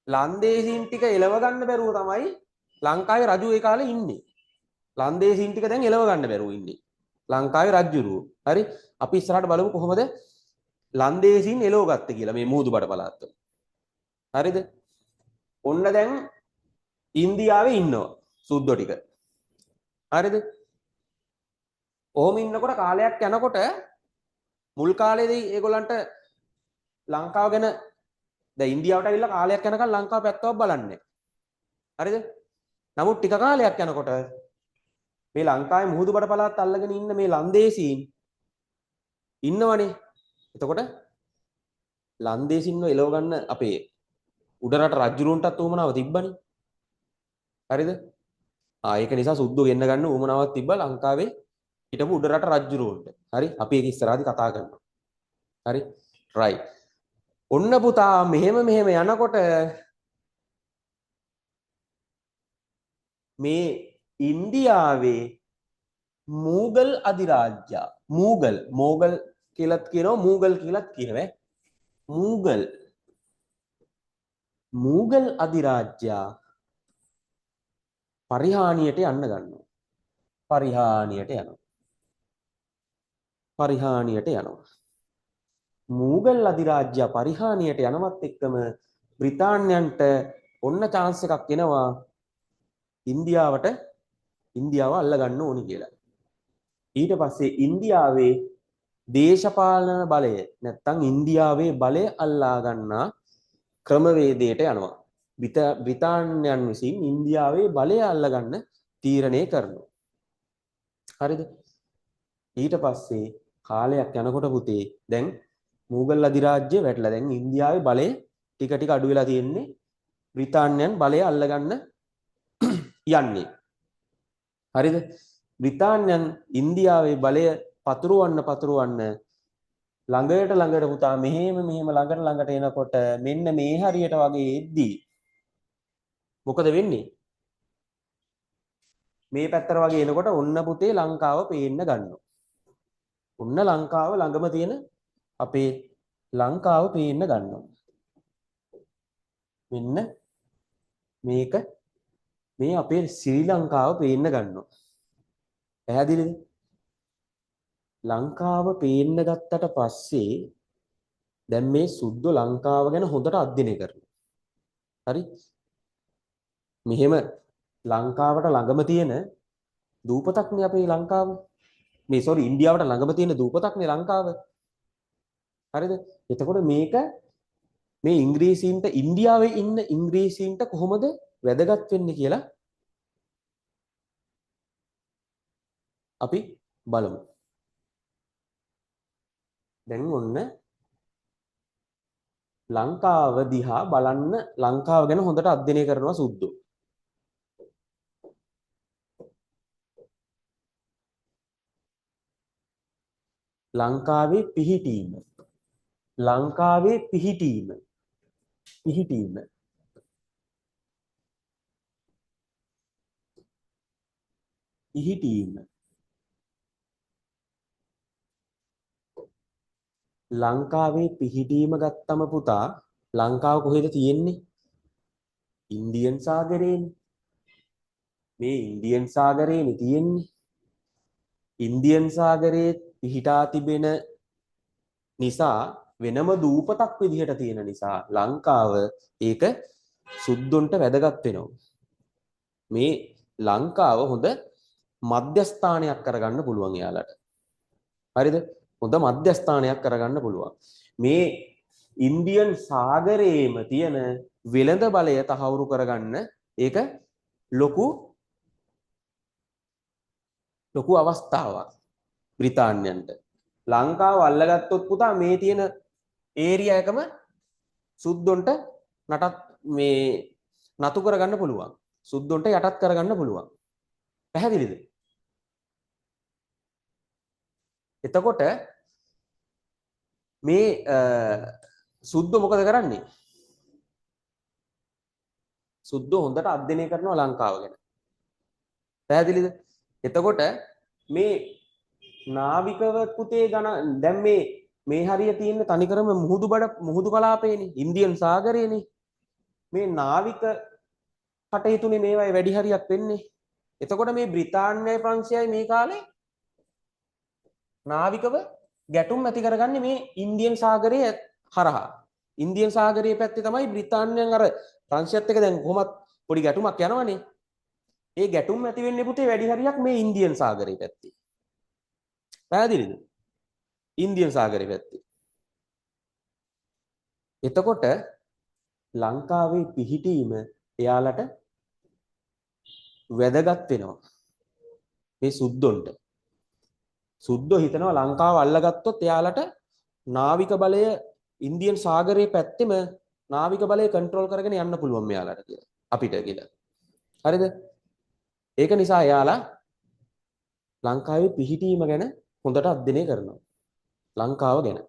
ලන්දේසීන් ටික එලව ගන්න බැරුව තමයි ලංකාවේ රජු ඒ කාලේ ඉන්නේ. ලන්දේසීන් ටික දැන් එලව ගන්න බැරුව ඉන්නේ. ලංකාවේ රජුරුව. හරි? අපි ඉස්සරහට බලමු කොහොමද ලන්දේසීන් එලව ගත්තේ කියලා මේ මුහුදු බඩ පළාත් වල. හරිද? ඔන්න දැන් ඉන්දියාවේ ඉන්නවා සුද්දෝ ටික. හරිද? ඔහොම ඉන්නකොට කාලයක් යනකොට මුල් කාලේදී ඒගොල්ලන්ට ලංකාව ගැන දැන් ඉන්දියාවට ඇවිල්ලා කාලයක් යනකම් ලංකාව පැත්තවත් බලන්නේ. හරිද? නමුත් ටික කාලයක් යනකොට මේ ලංකාවේ මුහුදු බඩ පළාත් අල්ලගෙන ඉන්න මේ ලන්දේසීන් ඉන්නවනේ. එතකොට ලන්දේසින්ව එලව ගන්න අපේ උඩරට රජුරුවන්ටත් උවමනාව තිබ්බනේ. හරිද? ඒක නිසා සුද්දෝ ගෙන්න ගන්න උවමනාවක් තිබ්බා ලංකාවේ හිටපු උඩරට රජුරුවන්ට. හරි? අපි ඒක ඉස්සරහදී කතා කරනවා. හරි? රයිට්. ඔන්න පුතා මෙහෙම යනකොට මේ ඉන්දියාවේ මූගල් අධිරාජ්‍ය මෝගල් කියලාත් කියනවා මූගල් කියලාත් කියනවා. මූගල් අධිරාජ්‍ය පරිහානියට යන්න ගන්නවා. පරිහානියට යනවා. මූගල් අධිරාජ්‍ය පරිහානියට යනවත් එක්කම බ්‍රිතාන්‍යයන්ට ඔන්න chance එකක් එනවා ඉන්දියාව අල්ලගන්න ඕනි කියලා. ඊට පස්සේ ඉන්දියාවේ දේශපාලන බලය නැත්තම් ඉන්දියාවේ බලය අල්ලා ගන්නා ක්‍රමවේදයට යනවා. බ්‍රිතාන්‍යයන් විසින් ඉන්දියාවේ බලය අල්ලගන්න තීරණය කරනවා. හරිද? ඊට පස්සේ කාලයක් යනකොට පුතේ දැන් මූගල් අධිරාජ්‍ය වැටලා දැන් ඉන්දියාවේ බලය ටික ටික අඩු වෙලා තියෙන්නේ. බ්‍රිතාන්‍යයන් බලය අල්ලගන්න යන්නේ. හරිද? බ්‍රිතාන්‍යයන් ඉන්දියාවේ බලය පතුරවන්න ළඟට පුතා මෙහෙම ළඟට එනකොට මෙන්න මේ හරියට වගේ එද්දී මොකද වෙන්නේ? මේ පැත්තට වගේ එනකොට ඔන්න පුතේ ලංකාව පේන්න ගන්නවා. ඔන්න ලංකාව ළඟම තියෙන අපේ ලංකාව පේන්න ගන්නවා. මෙන්න මේක මේ අපේ ශ්‍රී ලංකාව පේන්න ගන්නවා. පැහැදිලිද? ලංකාව පේන්න ගත්තට පස්සේ දැන් මේ සුද්දෝ ලංකාව ගැන හොඳට අධ්‍යයනය කරනවා. හරි? මෙහෙම ලංකාවට ළඟම තියෙන දූපතක්නේ අපේ ලංකාව. මේ සෝරි ඉන්දියාවට ළඟම තියෙන දූපතක්නේ ලංකාව. හරිද? එතකොට මේක මේ ඉංග්‍රීසීන්ට ඉන්දියාවේ ඉන්න ඉංග්‍රීසීන්ට කොහොමද වැදගත් වෙන්නේ කියලා අපි බලමු. දැන් ඔන්න ලංකාව දිහා බලන්න ලංකාව ගැන හොඳට අධ්‍යයනය කරනවා සුද්දෝ. ලංකාවේ පිහිටීම ලංකාවේ පිහිටීම ගත්තම පුතා ලංකාව කොහෙද තියෙන්නේ? ඉන්දියන් සාගරයේනේ. මේ ඉන්දියන් සාගරයේනේ තියෙන්නේ. ඉන්දියන් සාගරයේ පිහිටා තිබෙන නිසා වෙනම දූපතක් විදිහට තියෙන නිසා ලංකාව ඒක සුද්දුන්ට වැදගත් වෙනවා. මේ ලංකාව හොඳ මධ්‍යස්ථානයක් කරගන්න පුළුවන් එයාලට. හරිද? හොඳ මධ්‍යස්ථානයක් කරගන්න පුළුවන්. මේ ඉන්දියන් සාගරයේම තියෙන වෙළඳ බලය තහවුරු කරගන්න ඒක ලොකු අවස්ථාවක් බ්‍රිතාන්‍යයන්ට. ලංකාව අල්ලගත්තොත් පුතා මේ තියෙන ඒරියා එකම සුද්දොන්ට නටත් මේ නතු කරගන්න පුළුවන්. සුද්දොන්ට යටත් කරගන්න පුළුවන්. පැහැදිලිද? එතකොට මේ සුද්දෝ මොකද කරන්නේ? සුද්දෝ හොඳට අධ්‍යයනය කරනවා ලංකාව ගැන. පැහැදිලිද? එතකොට මේ නාවිකව පුතේ ගණ දැන් මේ හරිය තියෙන තනිකරම මුහුදු කලාපේනේ, ඉන්දියන් සාගරයේනේ. මේ නාවික කටයුතුනේ මේවායි වැඩි හරියක් වෙන්නේ. එතකොට මේ බ්‍රිතාන්‍යයි ප්‍රංශයයි මේ කාලේ නාවිකව ගැටුම් ඇති කරගන්නේ මේ ඉන්දියන් සාගරයේ හරහා. ඉන්දියන් සාගරයේ පැත්තේ තමයි බ්‍රිතාන්‍යයන් අර ප්‍රංශයත් එක්ක දැන් කොහොමත් පොඩි ගැටුමක් යනවනේ. ඒ ගැටුම් ඇති වෙන්නේ පුතේ වැඩි හරියක් මේ ඉන්දියන් සාගරයේ පැත්තේ. පැහැදිලිද? ඉන්දියන් සාගරයේ පැත්තේ. එතකොට ලංකාවේ පිහිටීම එයාලට වැදගත් වෙනවා. මේ සුද්දොන්ට. සුද්දෝ හිතනවා ලංකාව අල්ලගත්තොත් එයාලට නාවික බලය ඉන්දියන් සාගරයේ පැත්තෙම නාවික බලය කන්ට්‍රෝල් කරගෙන යන්න පුළුවන් මෙයාලට කියලා. අපිට කියලා. හරිද? ඒක නිසා එයාලා ලංකාවේ පිහිටීම ගැන හොඳට අධ්‍යයනය කරනවා. ලංකාව ගැන.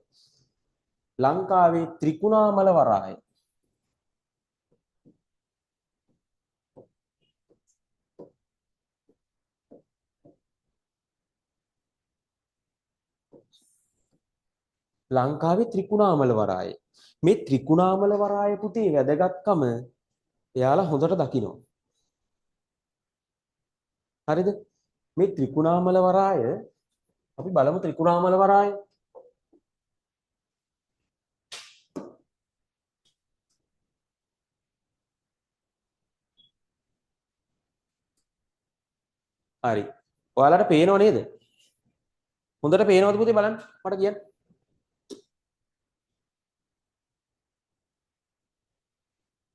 ලංකාවේ ත්‍රිකුණාමල වරාය. ලංකාවේ ත්‍රිකුණාමල වරාය. මේ ත්‍රිකුණාමල වරාය පුතේ වැදගත්කම එයාලා හොඳට දකිනවා. හරිද? මේ ත්‍රිකුණාමල වරාය අපි බලමු ත්‍රිකුණාමල වරාය. හරි. ඔයාලට පේනව නේද? හොඳට පේනවද පුතේ බලන්න මට කියන්න.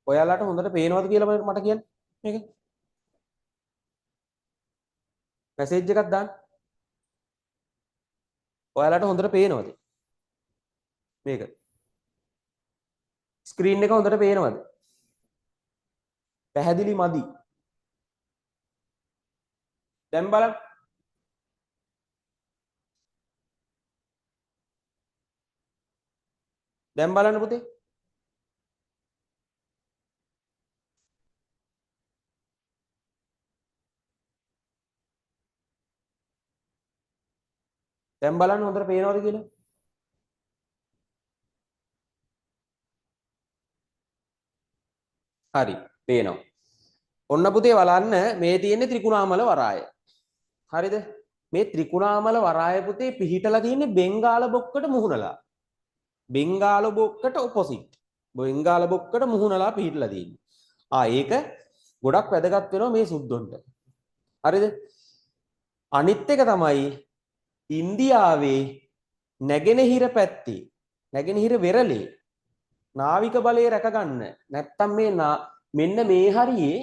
ඔයාලට හොඳට පේනවද කියලා මට කියන්න. මේක. මැසේජ් එකක් දාන්න. ඔයාලට හොඳට පේනවද? මේක. ස්ක්‍රීන් එක හොඳට පේනවද? පැහැදිලි මදි. දැන් බලන්න. දැන් බලන්න පුතේ. දැන් බලන්න හොඳට පේනවද කියලා? හරි පේනවා. ඔන්න පුතේ බලන්න මේ තියෙන්නේ ත්‍රිකුණාමල වරාය. හරිද? මේ ත්‍රිකුණාමල වරාය පුතේ පිහිටලා තියෙන්නේ බෙන්ගාල බොක්කට මුහුණලා. බෙන්ගාල බොක්කට ඔපොසිට්. බෙන්ගාල බොක්කට මුහුණලා පිහිටලා තියෙන්නේ. ඒක ගොඩක් වැදගත් වෙනවා මේ සුද්දොන්ට. හරිද? අනිත් එක තමයි ඉන්දියාවේ නැගෙනහිර පැත්තේ නැගෙනහිර වෙරළේ නාවික බලය රැකගන්න නැත්තම් මේ මෙන්න මේ හරියේ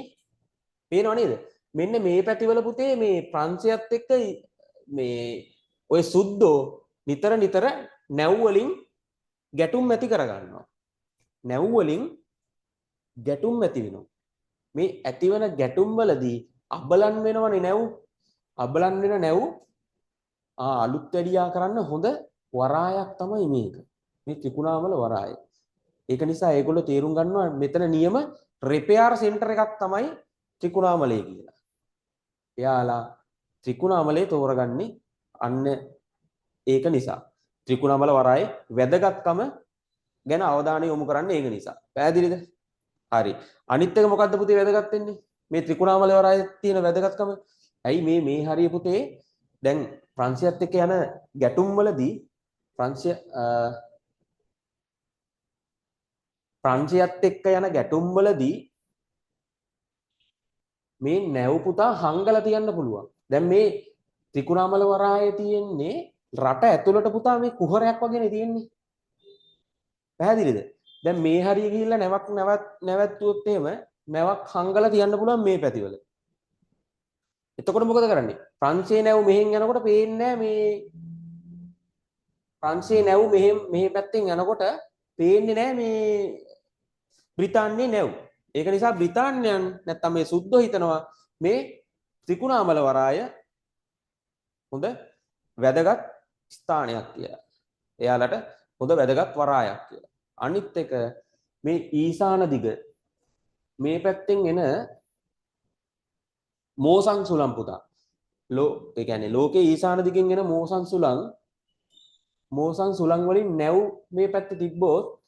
පේනව නේද? මෙන්න මේ පැතිවල පුතේ මේ ප්‍රංශයත් එක්ක මේ ඔය සුද්දෝ නිතර නැව් වලින් ගැටුම් ඇති කරගන්නවා. නැව් වලින් ගැටුම් ඇති වෙනවා. මේ ඇතිවන ගැටුම් වලදී අබලන් වෙනවනේ නැව්. අබලන් වෙන නැව් අලුත් වැඩියා කරන්න හොඳ වරායක් තමයි මේක. මේ ත්‍රිකුණාමල වරාය. ඒක නිසා ඒගොල්ලෝ තේරුම් ගන්නවා මෙතන නියම රිපෙයාර් සෙන්ටර් එකක් තමයි ත්‍රිකුණාමලය කියලා. එයාලා ත්‍රිකුණාමලේ තෝරගන්නේ අන්න ඒක නිසා. ත්‍රිකුණාමල වරායේ වැදගත්කම ගැන අවධානය යොමු කරන්නේ ඒක නිසා. පැහැදිලිද? හරි. අනිත් එක මොකද්ද පුතේ වැදගත් වෙන්නේ? මේ ත්‍රිකුණාමල වරායේ තියෙන වැදගත්කම. ඇයි මේ හරිය පුතේ දැන් ප්‍රංශයත් එක්ක යන ගැටුම් වලදී ප්‍රංශය ප්‍රංශයත් එක්ක යන ගැටුම්වලදී මේ නැව් පුතා හංගලා තියන්න පුළුවන්. දැන් මේ ත්‍රිකුණාමල වරායේ තියෙන්නේ රට ඇතුළට පුතා මේ කුහරයක් වගේනේ තියෙන්නේ. පැහැදිලිද? දැන් මේ හරිය ගිහිල්ලා නැවැත්තුවොත් එහෙම නැවක් හංගලා තියන්න පුළුවන් මේ පැතිවල. එතකොට මොකද කරන්නේ? ප්‍රංශේ නැව් මෙහෙන් යනකොට පේන්නේ මේ ප්‍රංශේ නැව් මෙහෙ පැත්තෙන් යනකොට පේන්නේ නැහැ මේ බ්‍රිතාන්‍යයේ නැව්. ඒක නිසා බ්‍රිතාන්‍යයන් නැත්තම් මේ සුද්ධෝ හිතනවා මේ ත්‍රිකුණාමල වරාය හොඳ වැදගත් ස්ථානයක් කියලා. එයාලට හොඳ වැදගත් වරායක් කියලා. අනිත් එක මේ ඊසාන දිග මේ පැත්තෙන් එන මෝසන් සුළං පුතා. ඒ කියන්නේ ලෝකේ ඊසාන දිගෙන් එන මෝසන් සුළං වලින් නැව් මේ පැත්තේ තිබ්බොත්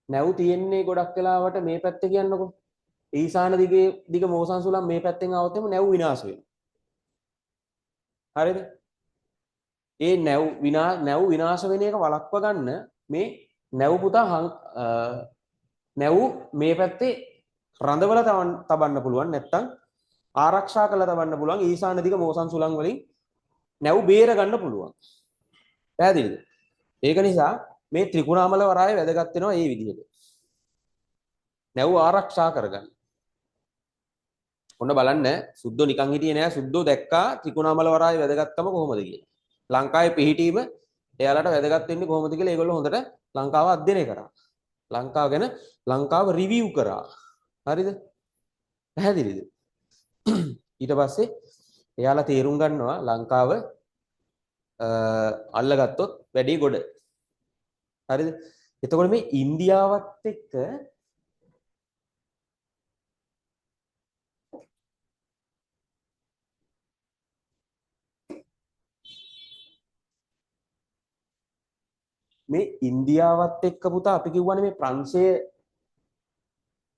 නැව් තියෙන්නේ ගොඩක් වෙලාවට මේ පැත්තේ කියන්නකො. ඊසාන දිග මෝසන් සුළං මේ පැත්තෙන් આવොත් එම නැව් විනාශ වෙනවා. හරිද? ඒ නැව් විනාශ වෙන එක වළක්ව ගන්න මේ නැව් පුතා නැව් මේ පැත්තේ රඳවල තබන්න පුළුවන් නැත්තම් ආරක්ෂා කරලා තබන්න පුළුවන් ඊසාන දිග මෝසන් සුළං වලින් නැව් බේර ගන්න පුළුවන්. පැහැදිලිද? ඒක නිසා මේ ත්‍රිකුණාමල වරාය වැදගත් වෙනවා මේ විදිහට. නැව් ආරක්ෂා කරගන්න. ඔන්න බලන්න සුද්ධෝ නිකන් හිටියේ නෑ. සුද්ධෝ දැක්කා ත්‍රිකුණාමල වරාය වැදගත්කම කොහොමද කියලා. ලංකාවේ පිහිටීම එයාලට වැදගත් වෙන්නේ කොහොමද කියලා ඒගොල්ලෝ හොඳට ලංකාව අධ්‍යයනය කරා. ලංකාව ගැන ලංකාව රිවිව් කරා. හරිද? පැහැදිලිද? ඊට පස්සේ එයාලා තේරුම් ගන්නවා ලංකාව අල්ලගත්තොත් වැඩි ගොඩ. හරිද? එතකොට මේ ඉන්දියාවත් එක්ක පුතා අපි කිව්වනේ මේ ප්‍රංශයේ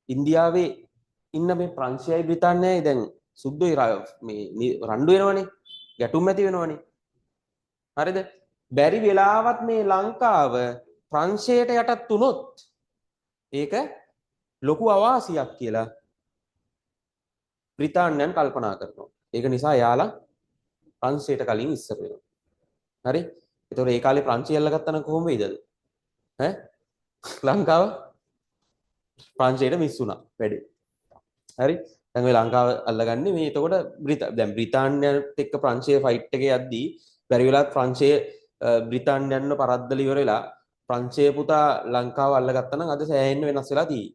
ඉන්දියාවේ ඉන්න මේ ප්‍රංශයයි බ්‍රිතාන්‍යයයි දැන් සුද්ධෝයි මේ රණ්ඩු වෙනවනේ. ගැටුම් ඇති වෙනවනේ. හරිද? බැරි වෙලාවත් මේ ලංකාව ප්‍රංශයට යටත් වුණොත් ඒක ලොකු අවාසියක් කියලා බ්‍රිතාන්‍යයන් කල්පනා කරනවා. ඒක නිසා යාලා ප්‍රංශයට කලින් ඉස්සර වෙනවා. හරි? ඒතකොට ඒ කාලේ ප්‍රංශය අල්ලගත්තා නම් කොහොම වෙයිද? ඈ ලංකාව ප්‍රංශයට මිස් වුණා වැඩි. හරි? දැන් ඔය ලංකාව අල්ලගන්නේ මේ එතකොට දැන් බ්‍රිතාන්‍යයත් එක්ක ප්‍රංශයේ ෆයිට් එකේ යද්දී බැරි වෙලාවත් ප්‍රංශයේ බ්‍රිතාන්‍යයන්ව පරද්දලා ඉවර වෙලා ප්‍රංශයේ පුතා ලංකාව අල්ලගත්තා නම් අද සෑහෙන්න වෙනස් වෙලා තියෙයි.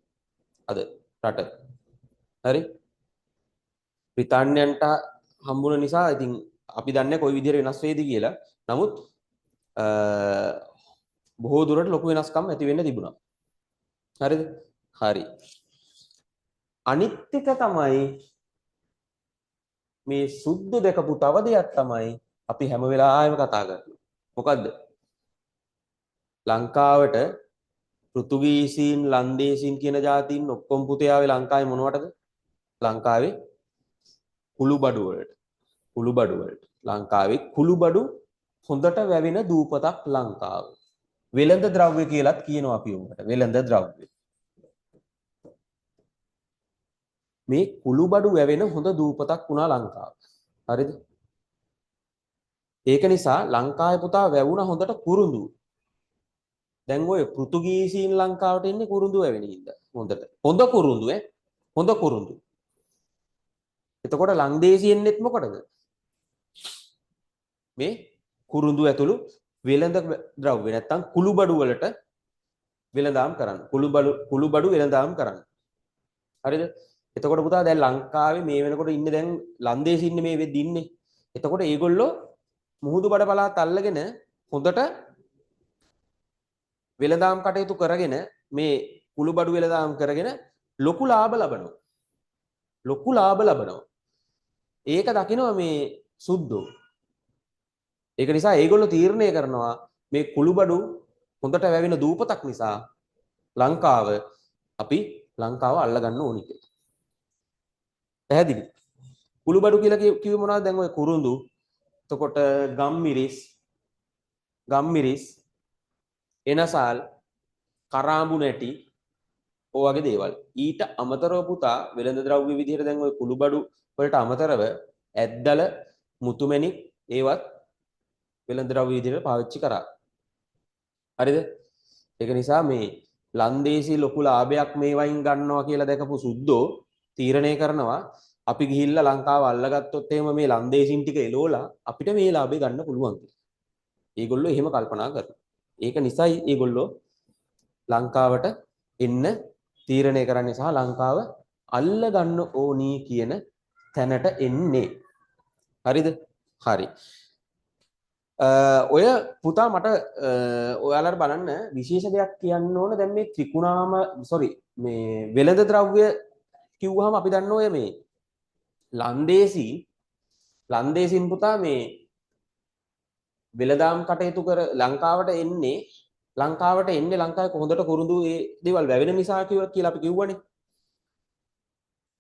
අද රට. හරි? බ්‍රිතාන්‍යයන්ට හම්බුන නිසා ඉතින් අපි දන්නේ කොයි විදිහට වෙනස් වෙයිද කියලා. නමුත් බොහෝ දුරට ලොකු වෙනස්කම් ඇති වෙන්න තිබුණා. හරිද? හරි. අනිත් එක තමයි මේ සුද්ධ දැකපු තව දෙයක් තමයි අපි හැම වෙලාවෙම කතා කරන්නේ. මොකද්ද? ලංකාවට පෘතුගීසීන් ලන්දේසීන් කියන ජාතීන් ඔක්කොම පුතේ ආවේ ලංකාවේ මොනවටද? ලංකාවේ කුළුබඩු වලට. ලංකාවේ කුළුබඩු හොඳට වැවෙන දූපතක් ලංකාව. වෙළඳ ද්‍රව්‍ය කියලාත් කියනවා අපි උඹට. වෙළඳ ද්‍රව්‍ය. මේ කුළුබඩු වැවෙන හොඳ දූපතක් වුණා ලංකාව. හරිද? ඒක නිසා ලංකාවේ පුතා වැවුණා හොඳට කුරුඳු. දැන් ඔය පෘතුගීසීන් ලංකාවට එන්නේ කුරුඳු වැවෙන හින්දා. හොඳ කුරුඳු හොඳ කුරුඳු. එතකොට ලන්දේසියෙන්නෙත් මොකටද? මේ කුරුඳු ඇතුළු වෙළඳ ද්‍රව්‍ය නැත්තම් කුළුබඩු වලට වෙළඳාම් කරන්න. කුළුබඩු වෙළඳාම් කරන්න. හරිද? එතකොට පුතා දැන් ලංකාවේ මේ වෙනකොට ඉන්නේ දැන් ලන්දේසි ඉන්නේ මේ වෙද්දි ඉන්නේ. එතකොට ඒගොල්ලෝ මුහුදු බඩ පළාත් අල්ලගෙන හොඳට වෙළඳාම් කටයුතු කරගෙන මේ කුළුබඩු වෙළඳාම් කරගෙන ලොකු ලාභ ලබනවා. ඒක දකිනවා මේ සුද්ධෝ. ඒක නිසා ඒගොල්ලෝ තීරණය කරනවා මේ කුළුබඩු හොඳට වැවෙන දූපතක් නිසා ලංකාව අල්ලගන්න ඕනි කියලා. පැහැදිලි? කුළුබඩු කියලා කිව්වේ මොනවද? දැන් ඔය කුරුඳු, එතකොට ගම්මිරිස්, එනසාල්, කරාඹු නැටි, ඔය වගේ දේවල්. ඊට අමතරව පුතා වෙළඳ ද්‍රව්‍ය විදිහට දැන් ඔය කුළුබඩු වලට අමතරව ඇද්දල මුතුමැණික් ඒවත් වෙළඳ ද්‍රව්‍ය විදිහට පාවිච්චි කරා. හරිද? ඒක නිසා මේ ලන්දේසි ලොකු ලාභයක් මේ වයින් ගන්නවා කියලා දැකපු සුද්දෝ තීරණය කරනවා අපි ගිහිල්ලා ලංකාව අල්ලගත්තොත් එහෙම මේ ලන්දේසින් ටික එලෝලා අපිට මේ ලාභය ගන්න පුළුවන් කියලා. ඒගොල්ලෝ එහෙම කල්පනා කරනවා. ඒක නිසායි ඒගොල්ලෝ ලංකාවට එන්න තීරණය කරන්නේ සහ ලංකාව අල්ල ගන්න ඕනි කියන තැනට එන්නේ. හරිද? හරි. ඔය පුතා මට ඔයාලට බලන්න විශේෂ දෙයක් කියන්න ඕන. දැන් මේ ත්‍රිකුණාම මේ වෙළඳ ද්‍රව්‍ය කිව්වහම අපි දන්න ඔය මේ ලන්දේසින් පුතා මේ වෙළඳාම් කටයුතු කර ලංකාවට එන්නේ ලංකාවේ කොහොඳට කුරුඳු ඒ දේවල් වැවෙන නිසා කියලා අපි කිව්වනේ.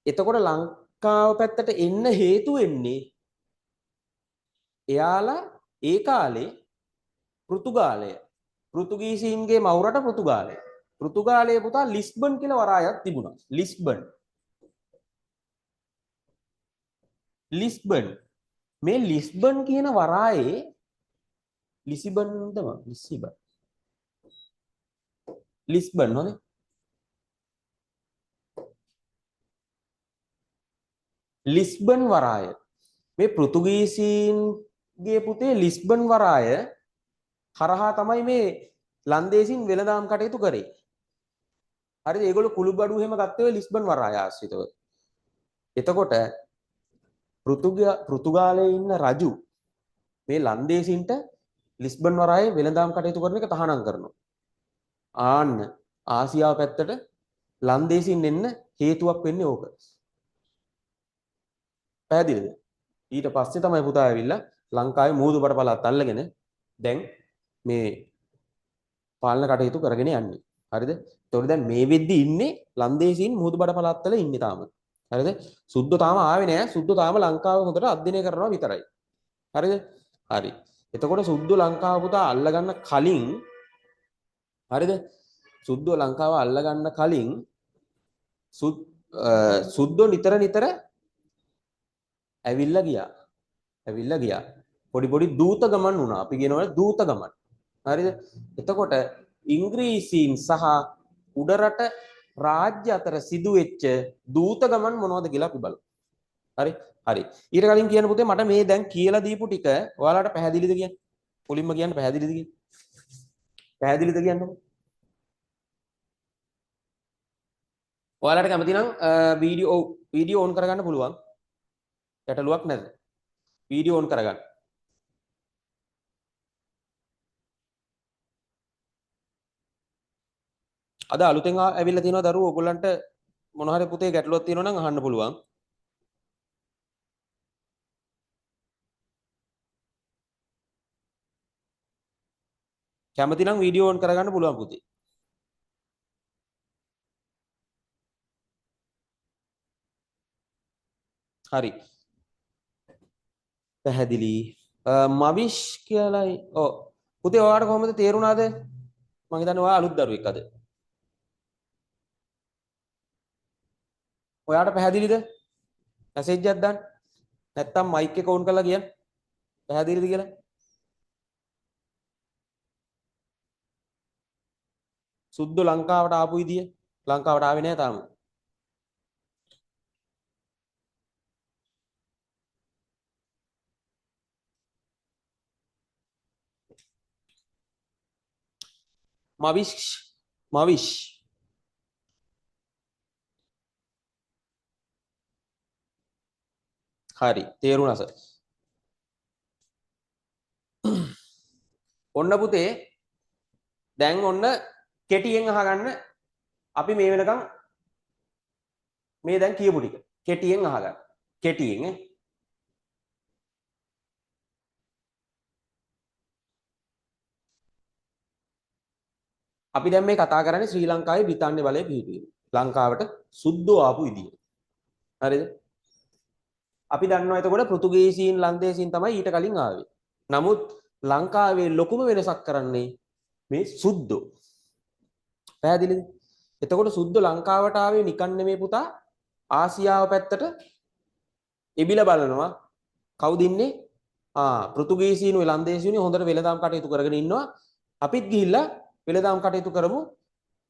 එතකොට ලංකාව පැත්තට එන්න හේතු වෙන්නේ එයාලා ඒ කාලේ පෘතුගීසීන්ගේ මවුරට පෘතුගාලයේ පුතා ලිස්බන් කියලා වරායක් තිබුණා. ලිස්බන් මේ ලිස්බන් කියන වරායේ ලිස්බන් හොඳේ. ලිස්බන් වරාය මේ පෘතුගීසීන්ගේ පුතේ ලිස්බන් වරාය හරහා තමයි මේ ලන්දේසින් වෙළඳාම් කටයුතු කරේ. හරිද? ඒගොල්ලෝ කුළුබඩු එහෙම ගත්තේ ඔය ලිස්බන් වරාය ආශ්‍රිතව. එතකොට පෘතුගාලයේ ඉන්න රජු මේ ලන්දේසින්ට ලිස්බන් වරායේ වෙළඳාම් කටයුතු කරන එක තහනම් කරනවා. ආන්න ආසියාව පැත්තට ලන්දේසින් එන්න හේතුවක් වෙන්නේ ඕක. පැහැදිලිද? ඊට පස්සේ තමයි පුතා ඇවිල්ලා ලංකාවේ මූදුබඩ පළාත් අල්ලගෙන දැන් මේ පාලන කටයුතු කරගෙන යන්නේ. හරිද? ඒතකොට දැන් මේ වෙද්දි ඉන්නේ ලන්දේසින් මූදුබඩ පළාත් වල ඉන්නේ තාම. හරිද? සුද්ධෝ තාම ආවේ නෑ. සුද්ධෝ තාම ලංකාව හොඳට අධ්‍යයනය කරනවා විතරයි. හරිද? හරි. එතකොට සුද්ධෝ ලංකාව පුතා අල්ලගන්න කලින් හරිද? සුද්ධෝ ලංකාව අල්ලගන්න කලින් සුද්ධෝ නිතර ඇවිල්ලා ගියා. පොඩි දූත ගමන් වුණා. අපි කියනවා දූත ගමන්. හරිද? එතකොට ඉංග්‍රීසීන් සහ උඩරට රාජ්‍ය අතර සිදුවෙච්ච දූත ගමන් මොනවද කියලා අපි බලමු. හරි? ඊට කලින් කියන්න පුතේ මට මේ දැන් කියලා දීපු ටික ඔයාලට පැහැදිලිද කියන්නේ? මුලින්ම කියන්න පැහැදිලිද කියන්නේ? පැහැදිලිද කියන්නකො? ඔයාලට කැමති නම් වීඩියෝ ඕන් කරගන්න පුළුවන්. ගැටලුවක් නැද්ද? වීඩියෝ ඕන් කරගන්න. අද අලුතෙන් ඇවිල්ලා තියෙනවා දරුවෝ ඔයගොල්ලන්ට මොන හරි පුතේ ගැටලුවක් තියෙනවා නම් අහන්න පුළුවන්. කැමති නම් වීඩියෝ ඕන් කරගන්න පුළුවන් පුතේ. හරි. පැහැදිලි. මවිෂ් කියලායි. ඔව්. පුතේ ඔයාලට කොහොමද තේරුණාද? මම හිතන්නේ ඔයා අලුත් දරුවෙක් අද. ඔයාට පැහැදිලිද? මැසේජ් එකක් දාන්න. නැත්තම් මයික් එක ඕන් කරලා කියන්න. පැහැදිලිද කියලා? සුද්ධ ලංකාවට ආපු විදිය ලංකාවට ආවේ නැහැ තාම. මවිෂ් හරි තේරුණා සර්. ඔන්න පුතේ දැන් ඔන්න කෙටියෙන් අහගන්න අපි මේ වෙනකන් මේ දැන් කියපු ටික කෙටියෙන් අහගන්න. කෙටියෙන් අපි දැන් මේ කතා කරන්නේ ශ්‍රී ලංකාවේ බ්‍රිතාන්‍ය බලය පිහිටුවීම. ලංකාවට සුද්ධෝ ආපු විදිය. හරිද? අපි දන්නවා එතකොට පෘතුගීසීන් ලන්දේසීන් තමයි ඊට කලින් ආවේ. නමුත් ලංකාවේ ලොකුම වෙනසක් කරන්නේ මේ සුද්ධෝ. පැහැදිලිද? එතකොට සුද්ද ලංකාවට ආවේ නිකන් නෙමේ පුතා ආසියාව පැත්තට එබිලා බලනවා කවුද ඉන්නේ පෘතුගීසීනුයි ලන්දේසීනුයි හොඳට වෙළඳාම් කටයුතු කරගෙන ඉන්නවා අපිත් ගිහිල්ලා වෙළඳාම් කටයුතු කරමු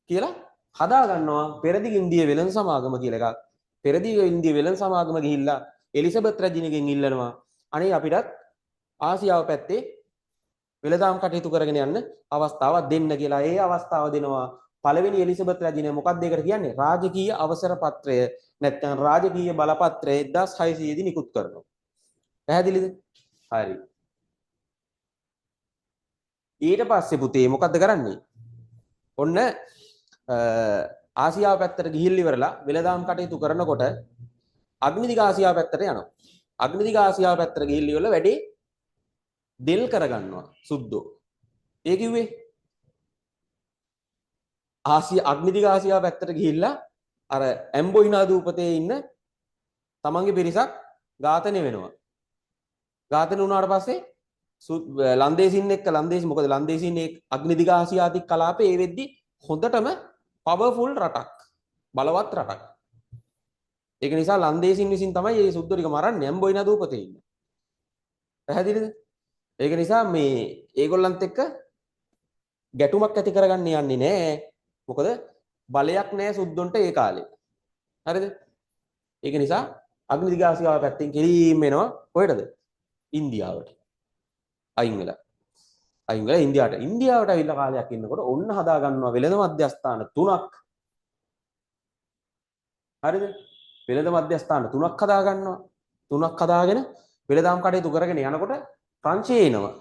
කියලා හදා ගන්නවා පෙරදිග ඉන්දිය වෙළඳ සමාගම කියලා එකක් පෙරදිග ඉන්දිය වෙළඳ සමාගම ගිහිල්ලා එලිසබෙත් රජිනගෙන් ඉල්ලනවා අනේ අපිටත් ආසියාව පැත්තේ වෙළඳාම් කටයුතු කරගෙන යන්න අවස්ථාවක් දෙන්න කියලා ඒ අවස්ථාව දෙනවා පළවෙනි එලිසබෙත් රජින මොකක්ද ඒකට කියන්නේ රාජකීය අවසර පත්‍රය නැත්නම් රාජකීය බලපත්‍රය 1600 දී නිකුත් කරනවා පැහැදිලිද හරි ඊට පස්සේ පුතේ මොකද්ද කරන්නේ ඔන්න ආසියාව පැත්තට ගිහිල්ලා ඉවරලා වෙළඳාම් කටයුතු කරනකොට අග්නිදිග ආසියාව පැත්තට යනවා අග්නිදිග ආසියාව පැත්තට ගිහිල්ලා ඉවරලා වැඩි දෙල් කරගන්නවා සුද්දෝ ඒ කිව්වේ අග්නිදිග ආසියාව පැත්තට ගිහිල්ලා අර ඇම්බොයිනා දූපතේ ඉන්න තමන්ගේ පිරිසක් ඝාතනය වෙනවා ඝාතනය වුණාට පස්සේ ලන්දේසින් එක්ක ලන්දේසි මොකද ලන්දේසින් ඒ අග්නිදිග ආසියාතික කලාපේ ඒ වෙද්දි හොඳටම පවර්ෆුල් රටක් බලවත් රටක් ඒක නිසා ලන්දේසින් විසින් තමයි මේ සුද්දෝ ටික මරන්නේ ඇම්බොයිනා දූපතේ ඉන්න පැහැදිලිද ඒක නිසා මේ ඒගොල්ලන්ත් එක්ක ගැටුමක් ඇති කරගන්න යන්නේ නැහැ මොකද බලයක් නැහැ සුද්දොන්ට ඒ කාලේ හරිද ඒක නිසා අග්නිදිග ආසියාව පැත්තෙන් කෙලින්ම එනවා කොහෙටද ඉන්දියාවට අයින් වෙලා ඉන්දියාවට ඇවිල්ලා කාලයක් ඉන්නකොට ඔන්න හදා ගන්නවා වෙළඳ මධ්‍යස්ථාන තුනක් හරිද වෙළඳ මධ්‍යස්ථාන තුනක් හදා ගන්නවා තුනක් හදාගෙන වෙළඳාම් කටයුතු කරගෙන යනකොට ප්‍රංශය එනවා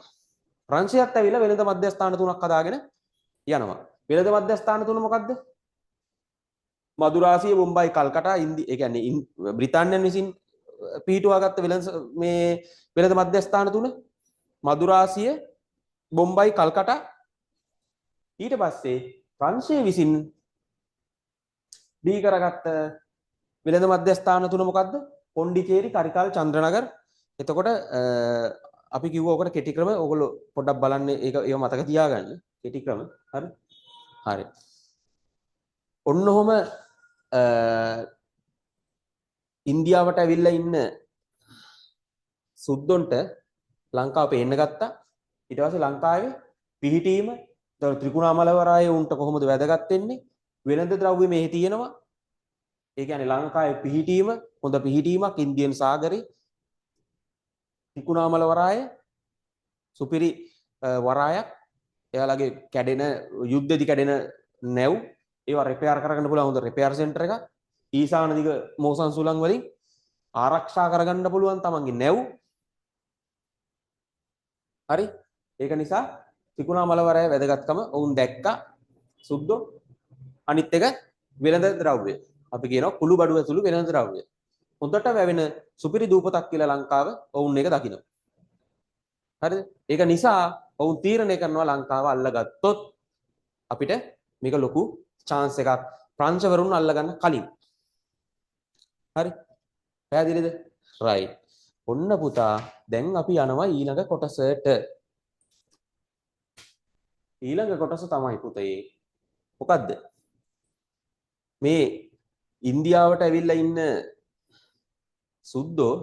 ප්‍රංශයත් ඇවිල්ලා වෙළඳ මධ්‍යස්ථාන තුනක් හදාගෙන යනවා වෙළඳ මධ්‍යස්ථාන තුන මොකද්ද මදුරාසිය බොම්බයි කල්කටා ඒ කියන්නේ බ්‍රිතාන්‍යයන් විසින් පිහිටුවාගත්ත වෙළඳ මධ්‍යස්ථාන තුන මදුරාසිය බොම්බයි කල්කටා ඊට පස්සේ ප්‍රංශය විසින් දී කරගත්ත වෙළඳ මධ්‍යස්ථාන තුන මොකද්ද පොන්ඩිචේරි කරිකල් චන්ද්‍රනගර එතකොට අපි කිව්වා ඔකට කෙටි ක්‍රම ඔයගොල්ලෝ පොඩ්ඩක් බලන්න ඒව මතක තියාගන්න කෙටි ක්‍රම හරි ඔන්න ඔහම ඉන්දියාවට ඇවිල්ලා ඉන්න සුද්දොන්ට ලංකාව පේන්න ගත්තා ඊට පස්සේ ලංකාවේ පිහිටීම ත්‍රිකුණාමලවරායේ උන්ට කොහොමද වැදගත් වෙන්නේ වෙළඳ ද්‍රව්‍ය මෙහි තියෙනවා ඒ කියන්නේ ලංකාවේ පිහිටීම හොඳ පිහිටීමක් ඉන්දියන් සාගරේ ත්‍රිකුණාමලවරායේ සුපිරි වරායක් එයාලගේ කැඩෙන යුද්ධෙදි කැඩෙන නැව් ඒවා රිපෙයාර් කරගන්න පුළුවන් හොඳ රිපෙයාර් සෙන්ටර් එකක් ඊසාන දිග මෝසන් සුළං වලින් ආරක්ෂා කරගන්න පුළුවන් තමන්ගේ නැව් හරි ඒක නිසා ත්‍රිකුණාමලවරායේ වැදගත්කම වුන් දැක්කා සුද්දෝ අනිත් එක වෙළඳ ද්‍රව්‍ය අපි කියනවා කුළු බඩුව ඇතුළු වෙළඳ ද්‍රව්‍ය හොඳට වැවෙන සුපිරි දූපතක් කියලා ලංකාව වුන් එක දකිනවා හරිද ඒක නිසා වුන් තීරණය කරනවා ලංකාව අල්ලගත්තොත් අපිට මේක ලොකු chance එකක් ප්‍රංශවරුන් අල්ලගන්න කලින් හරි පැහැදිලිද right ඔන්න පුතා දැන් අපි යනවා ඊළඟ කොටසට ඊළඟ කොටස තමයි පුතේ මොකද්ද මේ ඉන්දියාවට ඇවිල්ලා ඉන්න සුද්දෝ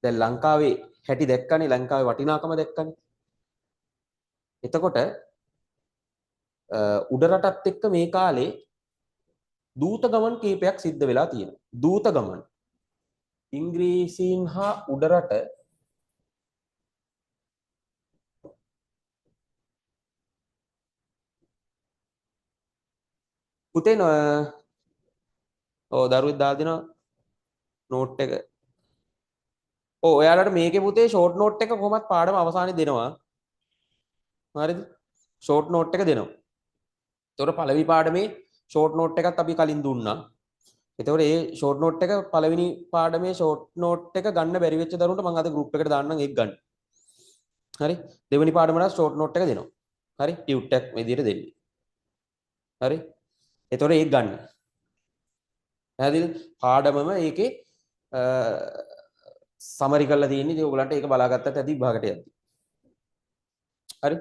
දැන් ලංකාවේ හැටි දැක්කනේ ලංකාවේ වටිනාකම දැක්කනේ එතකොට උඩරටත් එක්ක මේ කාලේ දූත ගමන් කීපයක් සිද්ධ වෙලා තියෙනවා දූත ගමන් ඉංග්‍රීසීන් හා උඩරට පුතේ දරුවෙක් දාලා දෙනවා නෝට් එක ඔයාලට මේකේ පුතේ ෂෝට් නෝට් එක කොහොමත් පාඩම අවසානයේ දෙනවා හරිද ෂෝට් නෝට් එක දෙනවා එතකොට පළවෙනි පාඩමේ ෂෝට් නෝට් එකත් අපි කලින් දුන්නා එතකොට ඒ ෂෝට් නෝට් එක පළවෙනි පාඩමේ ෂෝට් නෝට් එක ගන්න බැරි වෙච්ච දරුවන්ට මම අද ගෲප් එකට දාන්නම් ඒක ගන්න. හරි? දෙවෙනි පාඩමට ෂෝට් නෝට් එක දෙනවා. හරි? ටියුට් එකක් මේ විදිහට දෙන්නේ. හරි? එතකොට ඒක ගන්න. පැහැදිලිද? පාඩමම ඒකේ සමරි කරලා තියෙන්නේ. ඉතින් ඔයගලන්ට ඒක බලාගත්තත් ඇති විභාගයට යද්දි. හරි?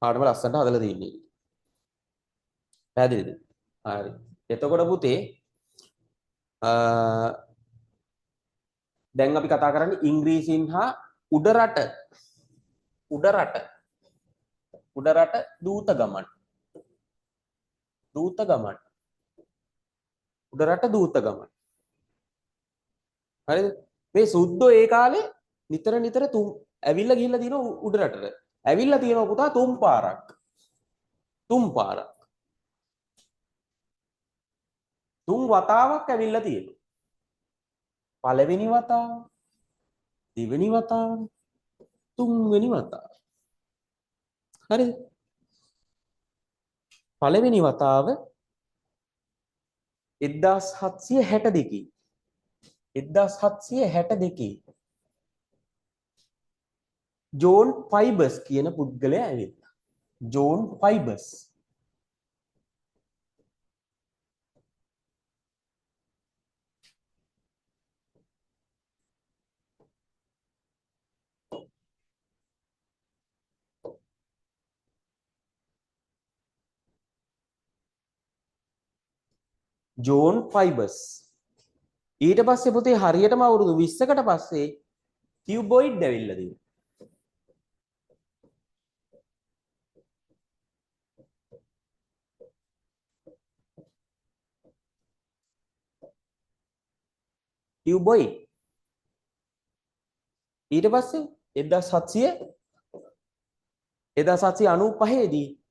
පාඩම ලස්සනට හදලා තියෙන්නේ. පැහැදිලිද? හරි. එතකොට පුතේ දැන් අපි කතා කරන්නේ ඉංග්‍රීසීන් හා උඩරට උඩරට උඩරට දූත ගමන් දූත ගමන් උඩරට දූත ගමන්. හරිද? මේ සුද්දෝ ඒ කාලේ නිතර තුම් ඇවිල්ලා ගිහිල්ලා තියෙනවා උඩරටට. ඇවිල්ලා තියෙනවා පුතා තුන් පාරක්. තුන් පාරක්. තුන් වතාවක් ඇවිල්ලා තියෙනවා. පළවෙනි වතාව, දෙවෙනි වතාව, තුන්වෙනි වතාව. හරිද? පළවෙනි වතාව 1762 1762 ජෝන් ෆයිබර්ස් කියන පුද්ගලයා ඇවිල්ලා. ජෝන් ෆයිබර්ස් ජෝන් ෆයිබර්ස් ඊට පස්සේ පුතේ හරියටම අවුරුදු 20කට පස්සේ කියුබොයිඩ් ඇවිල්ලා තියෙනවා. කියුබොයිඩ් ඊට පස්සේ 1795 දී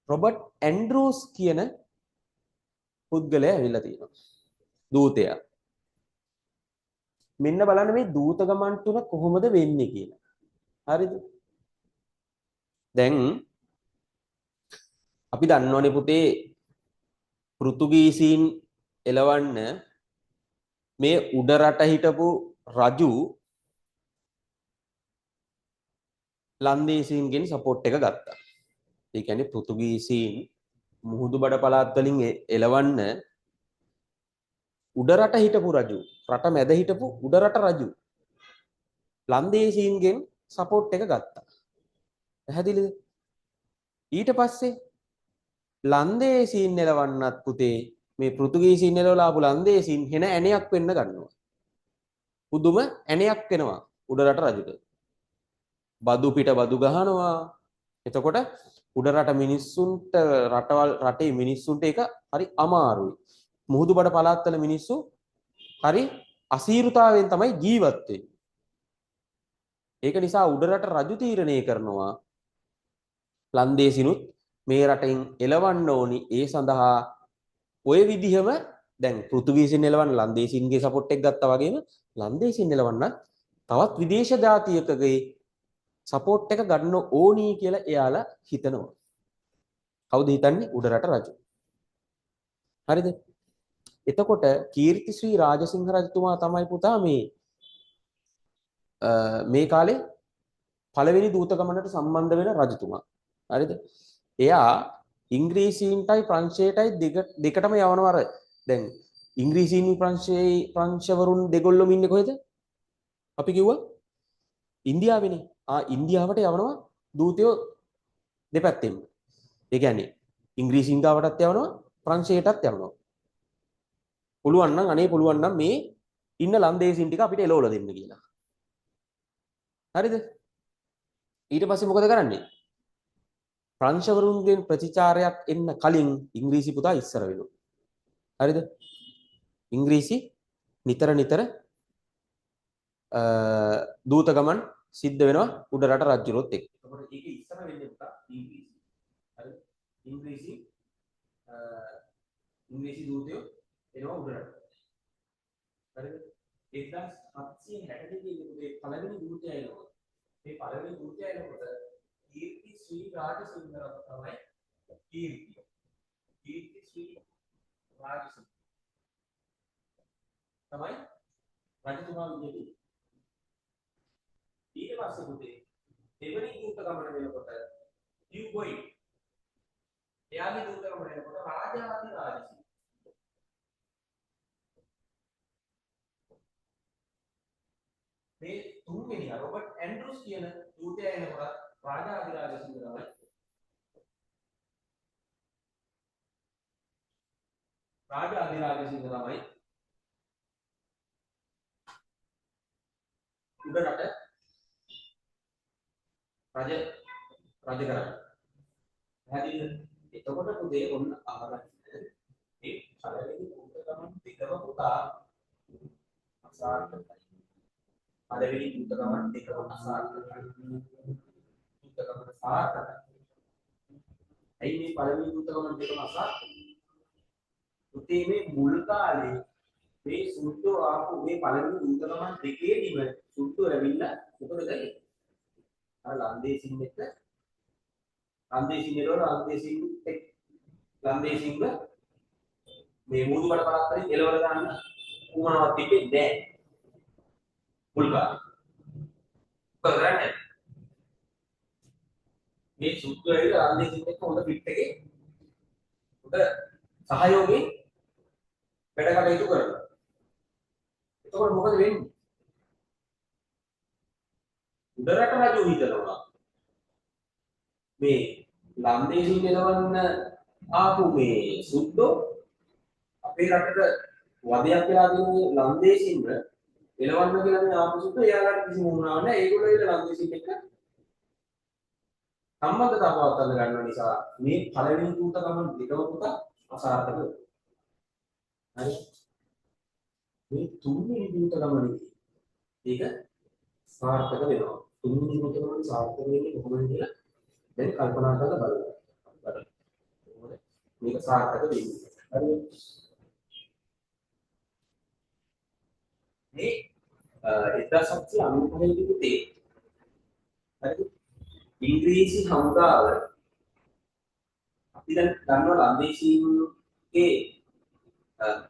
රොබර්ට් ඇන්ඩ්‍රූස් කියන පුද්ගලයා ඇවිල්ලා තියෙනවා. දූතයා. මෙන්න බලන්න මේ දූත ගමන් තුන කොහොමද වෙන්නේ කියලා. හරිද? දැන් අපි දන්නවනේ පුතේ පෘතුගීසීන් එලවන්න මේ උඩරට හිටපු රජු ලන්දේසීන්ගෙන් සපෝට් එක ගත්තා. ඒ කියන්නේ පෘතුගීසීන් මුහුදු බඩ පළාත් වලින් එලවන්න උඩරට හිටපු රජු, රට මැද හිටපු උඩරට රජු ලන්දේසීන්ගෙන් සපෝට් එක ගත්තා. පැහැදිලිද? ඊට පස්සේ ලන්දේසීන් එලවන්නත් පුතේ මේ පෘතුගීසීන් එලවලා ආපු ලන්දේසීන් හෙන ඇණයක් වෙන්න ගන්නවා. පුදුම ඇණයක් වෙනවා උඩරට රජුට. බදු පිට බදු ගහනවා. එතකොට උඩරට මිනිස්සුන්ට රටේ මිනිස්සුන්ට ඒක හරි අමාරුයි. මුහුදු බඩ පළාත්වල මිනිස්සු හරි අසීරුතාවයෙන් තමයි ජීවත් වෙන්නේ. ඒක නිසා උඩරට රජු තීරණය කරනවා ලන්දේසිනුත් මේ රටෙන් එලවන්න ඕනි. ඒ සඳහා ඔය විදිහම දැන් පෘතුගීසින් එලවන්න ලන්දේසින්ගේ සපෝට් එක ගත්තා වගේම ලන්දේසින් එලවන්න තවත් විදේශ ජාතියකගේ සපෝට් එක ගන්න ඕනි කියලා එයාලා හිතනවා. කවුද හිතන්නේ? උඩරට රජු. හරිද? එතකොට කීර්තිශ්‍රී රාජසිංහ රජතුමා තමයි පුතා මේ කාලේ පළවෙනි දූත ගමනට සම්බන්ධ වෙන රජතුමා. හරිද? එයා ඉංග්‍රීසීන්ටයි ප්‍රංශයටයි දෙකටම යවනවා. දැන් ඉංග්‍රීසීන් ප්‍රංශවරුන් දෙගොල්ලොම ඉන්නේ කොහෙද? අපි කිව්වා ඉන්දියාවේනේ. ඉන්දියාවට යවනවා දූතයෝ දෙපැත්තෙම. ඒ කියන්නේ ඉංග්‍රීසීන් ගාවටත් යවනවා ප්‍රංශයටත් යවනවා. පුළුවන් නම් අනේ පුළුවන් නම් මේ ඉන්න ලන්දේසීන් ටික අපිට එලවලා දෙන්න කියලා. හරිද? ඊට පස්සේ මොකද කරන්නේ? ප්‍රංශවරුන්ගෙන් ප්‍රතිචාරයක් එන්න කලින් ඉංග්‍රීසි පුතා ඉස්සර වෙනවා. හරිද? ඉංග්‍රීසි නිතර දූත ගමන් සිද්ධ වෙනවා උඩරට රජුරොත් එක්ක. එතකොට ඒක ඉස්සර වෙන්නේ පුතා ඉංග්‍රීසි. හරිද? ඉංග්‍රීසි දූතයෝ එනවා උඩරට. හරිද? 1762 දී පළවෙනි දූතයා එනවා. මේ පළවෙනි දූතයා එනකොට කීර්ති ශ්‍රී රාජසිංහ රජු තමයි කීර්ති ශ්‍රී රාජසිංහ තමයි රජතුමා විදිහට. ඊට පස්සේ පුතේ දෙවෙනි දූත ගමන වෙනකොට කියුබොයිඩ් එයාගේ දූත ගමන වෙනකොට රාජාධි රාජසිංහ රොබර්ට් ඇන්ඩ්‍රූස් කියන දූතයා එනකොට රාජාධිරාජ සිංහ තමයි රාජාධිරාජ සිංහ තමයි උඩරට රජ කරන්නේ. පැහැදිලිද? එතකොට පුතේ ඔන්න අහගන්න. ඒ පළවෙනි උත්තරම දෙකම පුතා අසාර්ථකයි. පළවෙනි උත්තරම දෙකම අසාර්ථකයි. උත්තරම සාර්ථකයි. ඇයි මේ පළවෙනි උත්තරම දෙකම අසාර්ථකයි? පුතේ මේ මුල් කාලේ මේ සුද්ධ ආපු මේ පළවෙනි උත්තරම දෙකේදීම සුද්ධ ඇවිල්ලා මොකද කරේ? අර ලන්දේසින් එක්ක ලන්දේසින්ව මේ මුදුබඩ පළාතේ එළවල ගන්න උමනාවක් තිබෙන්නේ නැහැ. මුල් කාලේ. කරන්නේ මේ සුද්ධ ඇවිල්ලා ලන්දේසින් එක්ක හොඳ ෆිට් එකේ හොඳ සහයෝගයෙන් වැඩ කටයුතු කරනවා. එතකොට මොකද වෙන්නේ? උඩරට රජු හිතනවා මේ ලන්දේසින් එනවන්න ආපු මේ සුද්දෝ අපේ රටට වදයක් වෙලා තියෙන ලන්දේසින්ව එලවන්න කියලා මේ ආපු සුද්දෝ එයාලට කිසිම වුණාවක් නැහැ. ඒගොල්ලෝ ඉල ලන්දේසින් එක්ක සම්බන්ධතාව පවත්වා ගන්න නිසා මේ පළවෙනි දූතකම දෙකම පුතා අසාර්ථක වෙනවා. හරි. මේ තුන්වෙනි දූතකමනේ ඒක සාර්ථක වෙනවා. තුන්වෙනි දූතකම සාර්ථක වෙන්නේ කොහොමද කියලා දැන් කල්පනා කරලා බලන්න. මේක සාර්ථක වෙන්නේ. හරි. මේ 1795 පුතේ හරි ඉංග්‍රීසි හමුදාව අපි දැන් දන්නවා ලන්දේසීන්ගේ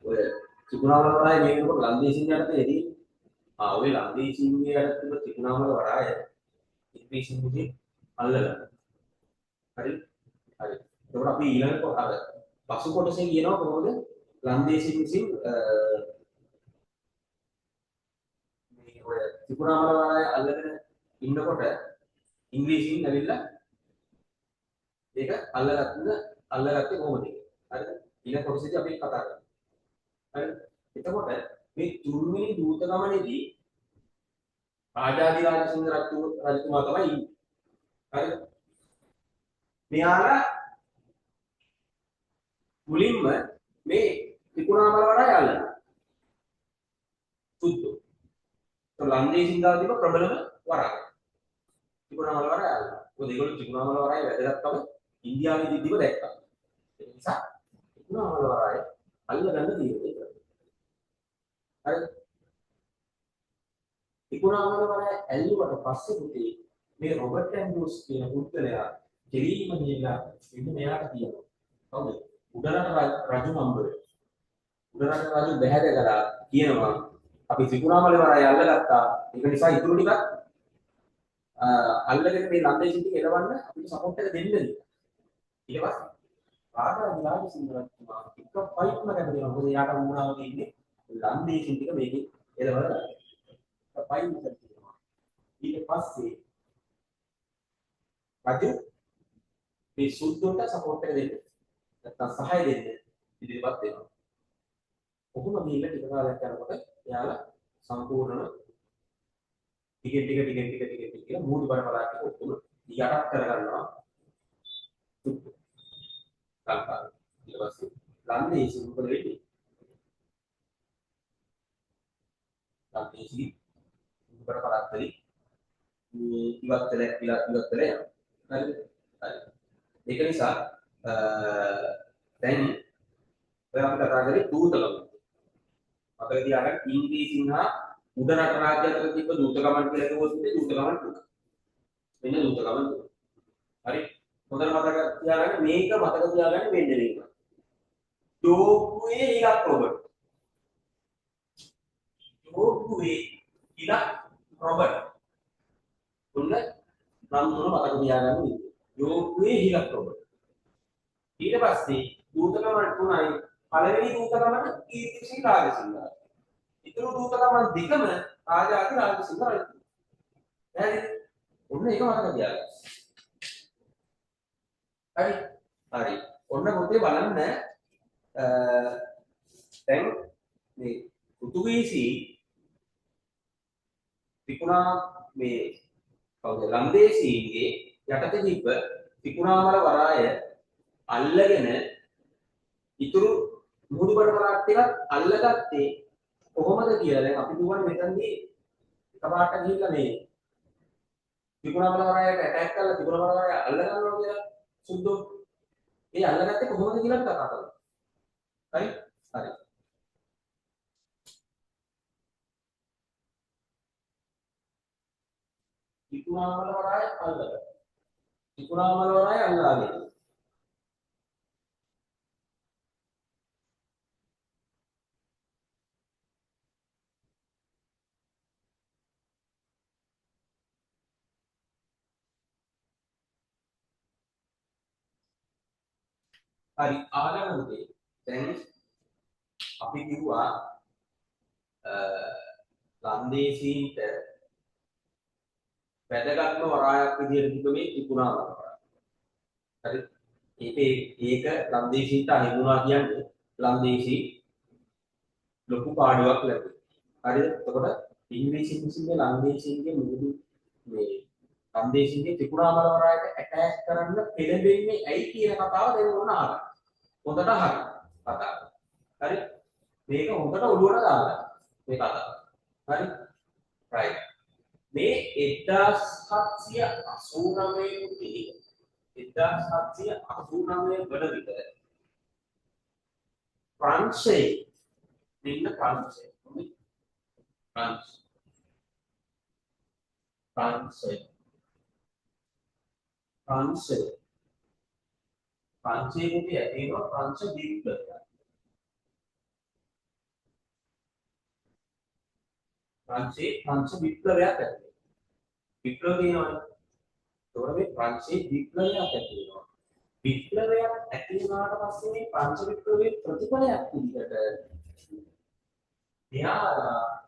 ඔය ත්‍රිකුණාමල වරාය මේකකොට ලන්දේසීන් යටතේදී ඔය ලන්දේසීන්ගේ යටතේ ත්‍රිකුණාමල වරාය ඉංග්‍රීසීන් විසින් අල්ලගන්න. හරි. හරි. එතකොට අපි ඊළඟට අර පසු කොටසේ කියනවා කොහොමද ලන්දේසීන් විසින් මේ ඔය ත්‍රිකුණාමල වරාය අල්ලගෙන ඉන්නකොට ඉංග්‍රීසියෙන් ඇවිල්ලා ඒක අල්ලගත්තේ කොහොමද? හරිද? ඊළඟ කොටසේදී අපි කතා කරමු. හරිද? එතකොට මේ තුන්වෙනි දූතගමනේදී රාජාධිරාජ සිංහ රජතුමා තමයි ඉන්නේ. හරිද? මෙයාලා මුලින්ම මේ ත්‍රිකුණාමල වරාය අල්ලනවා. සුද්ධෝ. ලන්දේසින් ගාව තිබ්බ ප්‍රබලම වරාය. ත්‍රිකුණාමල වරාය අල්ලනවා. මොකද ඒගොල්ලෝ ත්‍රිකුණාමල වරාය වැදගත්කම ඉන්දියාවේ දිද්දිම දැක්කා. ඒ නිසා ත්‍රිකුණාමල වරාය අල්ලගන්න තීරණය කරා. හරිද? ත්‍රිකුණාමල වරාය ඇල්ලුවට පස්සේ පුතේ මේ රොබර්ට් ඇන්ඩ්‍රූස් කියන පුද්ගලයා දෙලීම ගිහලා ඉන්න මෙයාට කියනවා. කවුද? උඩරට රජු නම්බරේ. උඩරට රජු බැහැදලා කියනවා අපි ත්‍රිකුණාමල වරාය අල්ලගත්තා. ඒක නිසා ඉතුරු ටිකක් අල්ලගෙන මේ ලන්දේසින් ටික එලවන්න අපිට සපෝට් එක දෙන්න කියලා. ඊට පස්සේ රාජාධිරාජ සිංහ රජතුමා එක ෆයිට්ම කරගෙන මොකද යාට වුණාම ඉන්නේ ලන්දේසින් ටික මේකේ එලවලා ගන්න. ෆයිට් කරනවා. ඊට පස්සේ රජු මේ සුද්ධෝට සපෝට් එක දෙන්න. නැත්නම් සහාය දෙන්න ඉදිරියපත් වෙනවා. කොහොම ගිහිල්ලා ටික කාලයක් යනකොට එයාලා සම්පූර්ණව ටික කියලා මූදු බර පළාත් ටික ඔක්කොම යටත් කරගන්නවා. ලංකාව. ඊට පස්සේ ලන්දේසි මොකද වෙන්නේ? ලන්දේසි මූදු බර පළාත් වලින් ඉවත් වෙලා යනවා. හරිද? හරි. ඒක නිසා දැන් ඔය අපි කතා කරේ දූතකම. මතක තියාගන්න ඉංග්‍රීසින් හා උඩරට රාජ්‍ය අතර තිබ්බ දූතකමන් කියලා කිව්වොත් දූතකමන් තුන. මෙන්න දූතකමන් තුන. හරි. හොඳට මතක තියාගන්න මේක මතක තියාගන්න වෙන්නේ මේක. ඩෝකුවේ ඉලක් රොබර්ට්. ඩෝකුවේ ඉලක් රොබර්ට්. තුන නම් තුන මතක තියාගන්න ඕනේ. ඩෝකුවේ ඉලක් රොබර්ට්. ඊට පස්සේ දූතකමන් තුනයි පළවෙනි දූතකමන කීර්තිසිංහ රාජසිංහ. ඉතුරු දූතකමන් දෙකම රාජාධිරාජ සිංහ රජතුමා. හරි. ඔන්න ඒක මතක තියාගන්න. හරි. හරි. ඔන්න පුතේ බලන්න දැන් මේ පෘතුගීසි ත්‍රිකුණා මේ කවුද ලන්දේසීන්ගේ යටතේ තිබ්බ ත්‍රිකුණාමල වරාය අල්ලගෙන ඉතුරු මුහුදුබඩ වරාක් ටිකක් අල්ලගත්තේ කොහොමද කියලා දැන් අපි දුවන්නේ මෙතනදී එකපාරට ගිහිල්ලා මේ ත්‍රිකුණාමල වරායට ඇටැක් කරලා ත්‍රිකුණාමල වරාය අල්ල ගන්නවා කියලා සුද්ධෝ ඒ අල්ලගත්තේ කොහොමද කියලා කතා කරමු. හරි? හරි. ත්‍රිකුණාමල වරාය අල්ලගත්තා. ත්‍රිකුණාමල වරාය අල්ලාගෙන. හරි ආගන්න පුතේ. දැන් අපි කිව්වා ලන්දේසීන්ට වැදගත්ම වරායක් විදිහට තිබ්බ මේ ත්‍රිකුණාමල වරාය. හරි. ඒක ලන්දේසීන්ට අහිමුණා කියන්නේ ලන්දේසී ලොකු පාඩුවක් ලැබුණා. හරිද? එතකොට ඉංග්‍රීසි විසින් ලන්දේසීන්ගේ මුහුදු මේ ලන්දේසීන්ගේ ත්‍රිකුණාමල වරායට ඇටැක් කරන්න පෙළඹෙන්නේ ඇයි කියන කතාව දැන් ඕන අහගන්න. හොඳට අහගන්න කතාව. හරි? මේක හොඳට ඔළුවට දාගන්න. මේ කතාව. හරි? right. මේ 1789 දී 1789 වන විට ප්‍රංශයේ දෙන්න ප්‍රංශයේ ප්‍රංශයේ ඇතිවෙන ප්‍රංශ විප්ලවය. ප්‍රංශ විප්ලවයක් ඇති වෙනවා. විප්ලව කියනවනේ. ඒතකොට මේ ප්‍රංශයේ විප්ලවයක් ඇති වෙනවා. විප්ලවයක් ඇති වුණාට පස්සේ මේ ප්‍රංශ විප්ලවයේ ප්‍රතිඵලයක් විදිහට එයා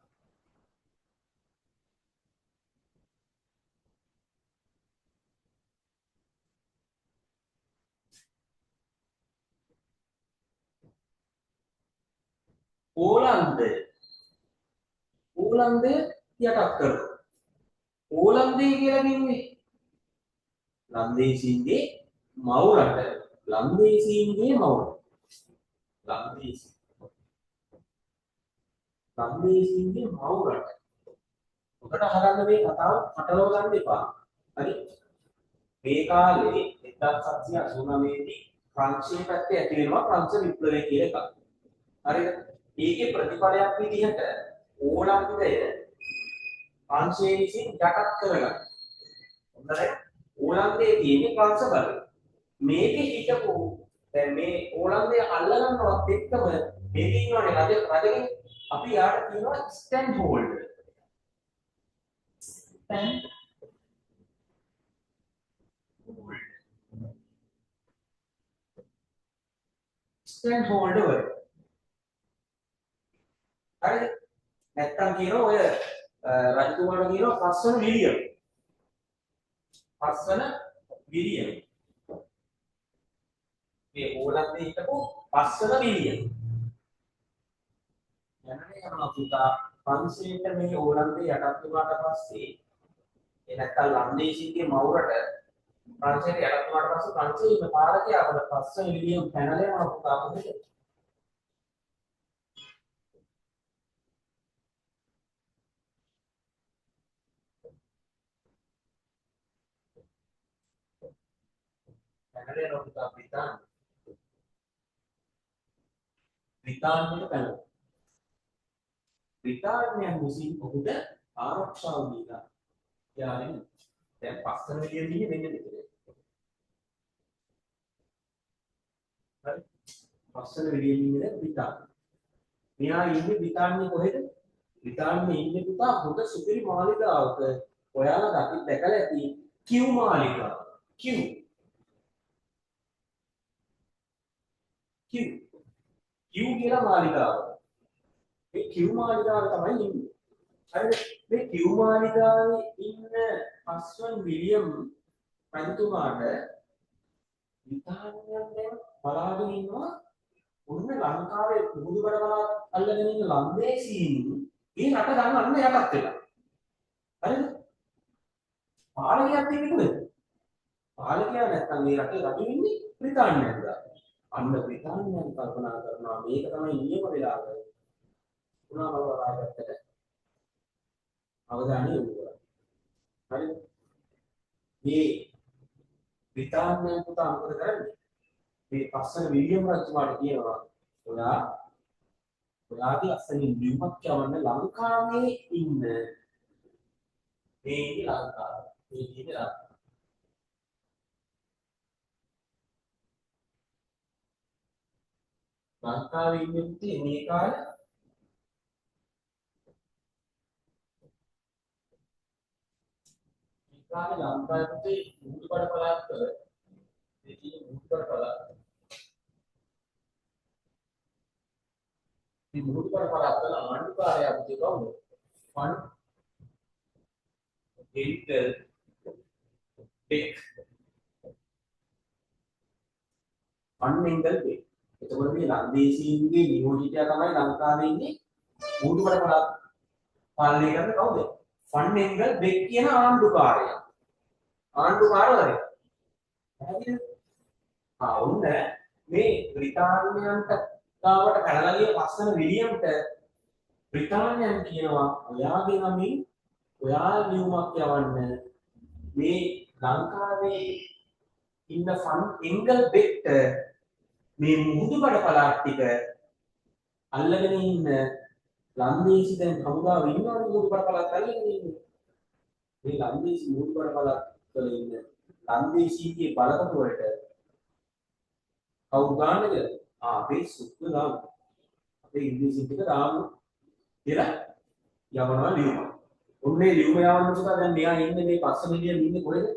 ඕලන්දය යටත් කරනවා. ඕලන්දය කියලා කිව්වේ ලන්දේසීන්ගේ මව් රට. ලන්දේසීන්ගේ මව් රට. ලන්දේසීන්ගේ මව් රට. ඔකට අහගන්න මේ කතාව පටලව ගන්න එපා. හරි? මේ කාලේ 1789 දී ප්‍රංශයේ පැත්තේ ඇති වෙනවා ප්‍රංශ විප්ලවය කියලා එකක්. හරිද? ඒකේ ප්‍රතිඵලයක් විදිහට ඕලන්දය ප්‍රංශයේ විසින් යටත් කරගන්න. හොඳයි. ඕලන්දයේ තියෙන ප්‍රංශ බලය. මේකේ හිටපු දැන් මේ ඕලන්දය අල්ලගන්නවත් එක්කම මේකේ ඉන්නවනේ රජගෙන් අපි යාට කියනවා ස්ටැන් හෝල්ඩර්. ස්ටැන් හෝල්ඩර් වල. හරිද? නැත්තම් කියනවා ඔය රජතුමාට කියනවා පස්වන විලියම්. මේ ඕලන්දේ හිටපු පස්වන විලියම්. යන්නේ යනවා පුතා පන්සලට මේ ඕලන්දේ යටත් වුණාට පස්සේ ඒ නැත්තම් ලන්දේසීන්ගේ මවුරට පන්සලට යටත් වුණාට පස්සේ පන්සලේ ඉන්න පාලකයාට පස්වන විලියම් පැනලා යනවා පුතා මොකද? පැනලා යනවා පුතා බ්‍රිතාන්‍යයට පැනලා. බ්‍රිතාන්‍යයන් විසින් ඔහුට ආරක්ෂාව දීලා යාගෙන දැන් පස්වන විලියම් ඉන්නේ මෙන්න මෙතන. හරි පස්වන විලියම් ඉන්නේ බ්‍රිතාන්‍ය. මෙයා ඉන්නේ බ්‍රිතාන්‍ය කොහෙද? බ්‍රිතාන්‍ය ඉන්නේ පුතා හොඳ සුපිරි මාලිගාවක. ඔයාලා දැකලා ඇති කිව් මාලිගාව. කිව් කියලා මාලිගාව. මේ කිව් මාලිගාව තමයි ඉන්නේ. හරිද? මේ කිව් මාලිගාවේ ඉන්න පස්වන් විලියම් රජතුමාට බ්‍රිතාන්‍යයන් දැන් බලාගෙන ඉන්නවා ඔන්න ලංකාවේ මුහුදුබඩ පළාත් අල්ලගෙන ඉන්න ලන්දේසීන් මේ රට ගන්න යටත් වෙලා. හරිද? පාලකයක් ඉන්නේ කොහෙද? පාලකයා නැත්තම් මේ රටේ රජු ඉන්නේ බ්‍රිතාන්‍යයන්ද? අන්න බ්‍රිතාන්‍යයන් කල්පනා කරනවා මේක තමයි නියම වෙලාව. පුනා බලවරාගත්තට අවධානය යොමු කරා. හරිද? මේ බ්‍රිතාන්‍යයන් පුතා මොකද කරන්නේ? මේ පස්සන විලියම් රජතුමාට කියනවා ඔයාගේ අස්සනින් ලියුමක් යවන්න ලංකාවේ ඉන්න මේ ලංකාව. මේ ඉන්නේ ලංකාවේ ඉන්නේ මේ කාලේ ලංකාවේ මුහුදුබඩ පළාත් වල මේ තියෙන මුහුදුබඩ පළාත් මේ මුහුදුබඩ පළාත් වල ආණ්ඩුකාරයා පුතේ කවුද? ෆන් හෙන්ටල් බෙක්. ෆන් හෙන්ටල් බෙක්. එතකොට මේ ලන්දේසීන්ගේ නියෝජිතයා තමයි ලංකාවේ ඉන්නේ මුහුදුබඩ පළාත් පාලනය කරන කවුද? ෆන් හෙන්ටල් බෙක් කියන ආණ්ඩුකාරයා. ආණ්ඩුකාරවරයා. හරිද? ඔන්න මේ බ්‍රිතාන්‍යයන්ට ගාවට පැනලා ගිය පස්සන විලියම්ට බ්‍රිතාන්‍යයන් කියනවා ඔයාගේ නමින් ඔයා ලියුමක් යවන්න මේ ලංකාවේ ඉන්න ෆන් එන්ගල් බෙක්ට මේ මුහුදුබඩ පළාත් ටික අල්ලගෙන ඉන්න ලන්දේසි දැන් හමුදාව ඉන්නවනේ මුහුදුබඩ පළාත් අල්ලගෙන ඉන්නේ. මේ ලන්දේසි මුහුදුබඩ පළාත් වල ඉන්න ලන්දේසීගේ බලකොටු වලට කවුරු දාන්නද? අපේ සුද්ධ දාමු. අපේ ඉංග්‍රීසි ටික දාමු කියලා යවනවා ලියුම. ඔන්නේ ලියුම යවන්න පුතා දැන් මෙයා ඉන්නේ මේ පස්ස මිලියන් ඉන්නේ කොහෙද?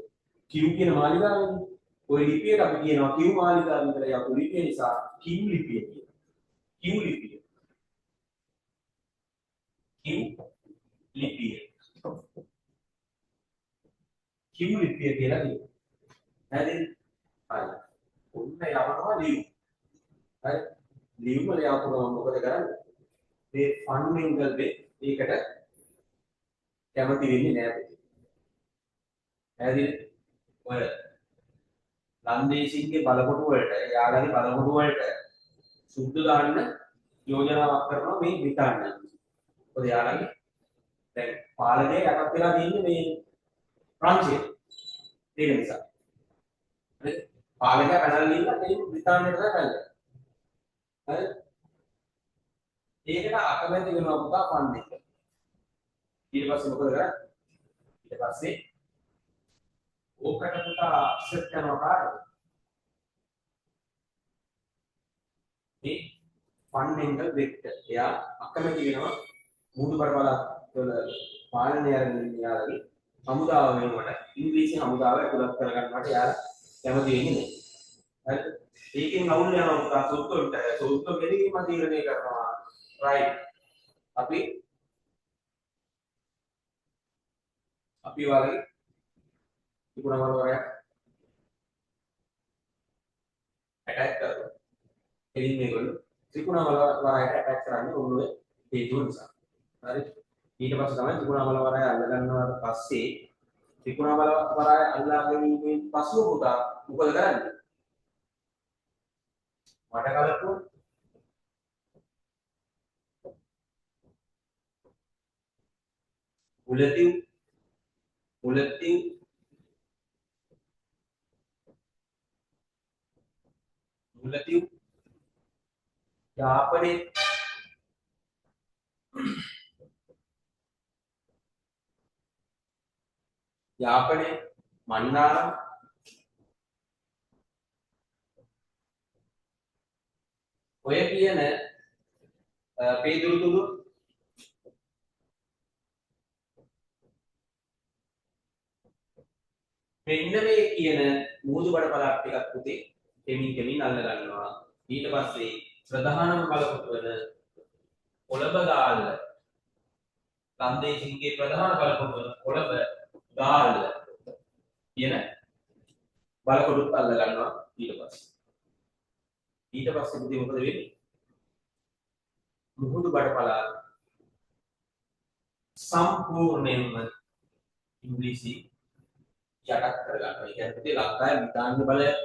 කිව් කියන මාලිගාවේනේ. ඔය ලිපියට අපි කියනවා කිව් මාලිගාව කියලා යපු ලිපිය නිසා කිව් ලිපිය කියලා. කිව් ලිපිය. කිව් ලිපිය. කිව් ලිපිය කියලා කියනවා. හරිද? හරි. ඔන්න යවනවා ලියුම. හරි. ලියුම ලියවපුවම මොකද කරන්නේ? මේ ෆන් එන්ගල් බෙක් ඒකට කැමති වෙන්නේ නැහැ. හරිද? ඔය ලන්දේසින්ගේ බලකොටු වලට යාළුවගේ බලකොටු වලට සුද්ධ දාන්න යෝජනාවක් කරනවා මේ බ්‍රිතාන්‍යයන්. මොකද යාළුවගේ දැන් පාලකය යටත් වෙලා තියෙන්නේ මේ ප්‍රංශය. ඒක නිසා. හරිද? පාලකයා පැනලා ගිහිල්ලා මේ බ්‍රිතාන්‍යයට තමයි පැනලා. හරිද? ඒකට අකමැති වෙනවා පුතා ෆන් එක. ඊට පස්සේ මොකද කරන්නේ? ඊට පස්සේ ඕකට පුතා ඇක්සෙප්ට් කරනවා කාටද? මේ ෆන් එන්ගල් බෙක්ට. එයා අකමැති වෙනවා මුහුදුබඩ පළාත් වල පාලනය අරගෙන ඉන්න යාළුවගේ හමුදාව වෙනුවට ඉංග්‍රීසි හමුදාව ඇතුළත් කරගන්නවට යාළුවා කැමති වෙන්නේ නැහැ. හරිද? ඒකෙන් අවුල් යනවා පුතා සුද්ධොන්ට. සුද්ධෝ කෙලින්ම තීරණය කරනවා. රයිට්. අපි වගේ තිබුණවලවරයක් ඇටැක් කරනවා. එලින් මේගොල්ලෝ ත්‍රිකුණාමලවරයට ඇටැක් කරන්නේ ඔළුවේ හේතුව නිසා. හරි. ඊට පස්සේ තමයි ත්‍රිකුණාමලවරය අල්ලගන්නවට පස්සේ ත්‍රිකුණාමලවරය අල්ලා ගැනීමෙන් පසුව පුතා මොකද කරන්නේ? මට කලකුව මුලතිව් යාපනයේ මන්නාරම් ඔය කියන පේදුරුතුළු මෙන්න මේ කියන මුහුදුබඩ පළාත් ටිකක් පුතේ කෙමින් අල්ල ගන්නවා. ඊට පස්සේ ප්‍රධානම බලකොටු වෙන කොළඹ ගාල්ල ලන්දේසින්ගේ ප්‍රධාන බලකොටු වන කොළඹ ගාල්ල කියන බලකොටුත් අල්ල ගන්නවා ඊට පස්සේ පුතේ මොකද වෙන්නේ? මුහුදු බඩ පළාත සම්පූර්ණයෙන්ම ඉංග්‍රීසි යටත් කර ගන්නවා. ඒ කියන්නේ පුතේ ලංකාවේ බ්‍රිතාන්‍ය බලය ඒ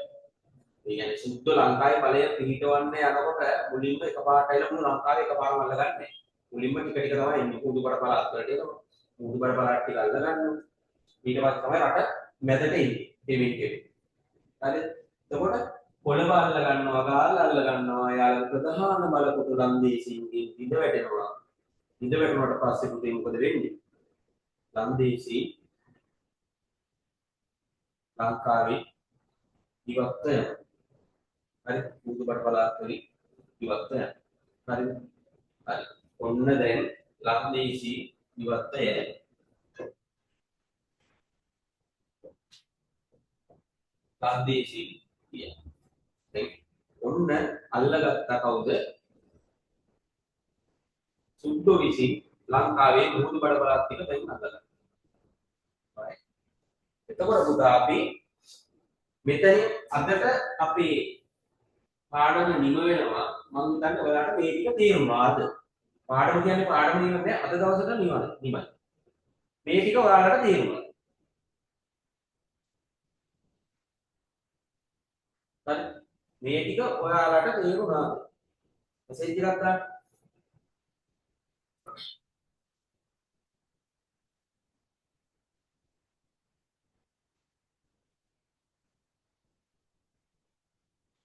කියන්නේ සුද්ධ ලංකාවේ බලය පිහිටවන්න යනකොට මුලින්ම එකපාරට ඇවිල්ලා මුළු ලංකාවේ එකපාරම අල්ල ගන්නෑ. මුලින්ම ටික ටික තමයි ඉන්නේ මුහුදු බඩ පළාත් වලට එනවා. මුහුදු බඩ පළාත් ටික අල්ල ගන්නවා. ඊට පස්සේ තමයි රට මැදට එන්නේ. Kevin Kevin. හරිද? එතකොට කොළඹ අල්ල ගන්නවා, ගාල්ල අල්ල ගන්නවා. යාළුවෝ ප්‍රධාන බලකොටු ලන්දේසින්ගෙන් ඉඳ වැටෙනවා. ඉඳ වැටුණාට පස්සේ පුතේ මොකද වෙන්නේ? ලන්දේසි ලංකාවේ ඉවත් වෙනවා. හරි? මුහුදු බඩ පළාත් වලින් ඉවත් වෙනවා. හරිද? හරි. ඔන්න දැන් ලන්දේසි ඉවත් වෙනවා. ලන්දේසි කියන. දැන් ඔන්න අල්ලගත්ත කවුද? සුද්දෝ විසින් ලංකාවේ මුහුදු බඩ පළාත් ටික දැන් අල්ලගත්තා. right. එතකොට පුතා අපි මෙතනින් අදට අපේ පාඩම නිම වෙනවා. මම හිතන්නේ ඔයාලට මේ ටික තේරුණාද? පාඩම කියන්නේ පාඩම නිමන්නේ අද දවසට නිමයි. මේ ටික ඔයාලට තේරුණා. හරි. මේ ටික ඔයාලට තේරුණාද? මෙසේජ් එකක් දාන්න.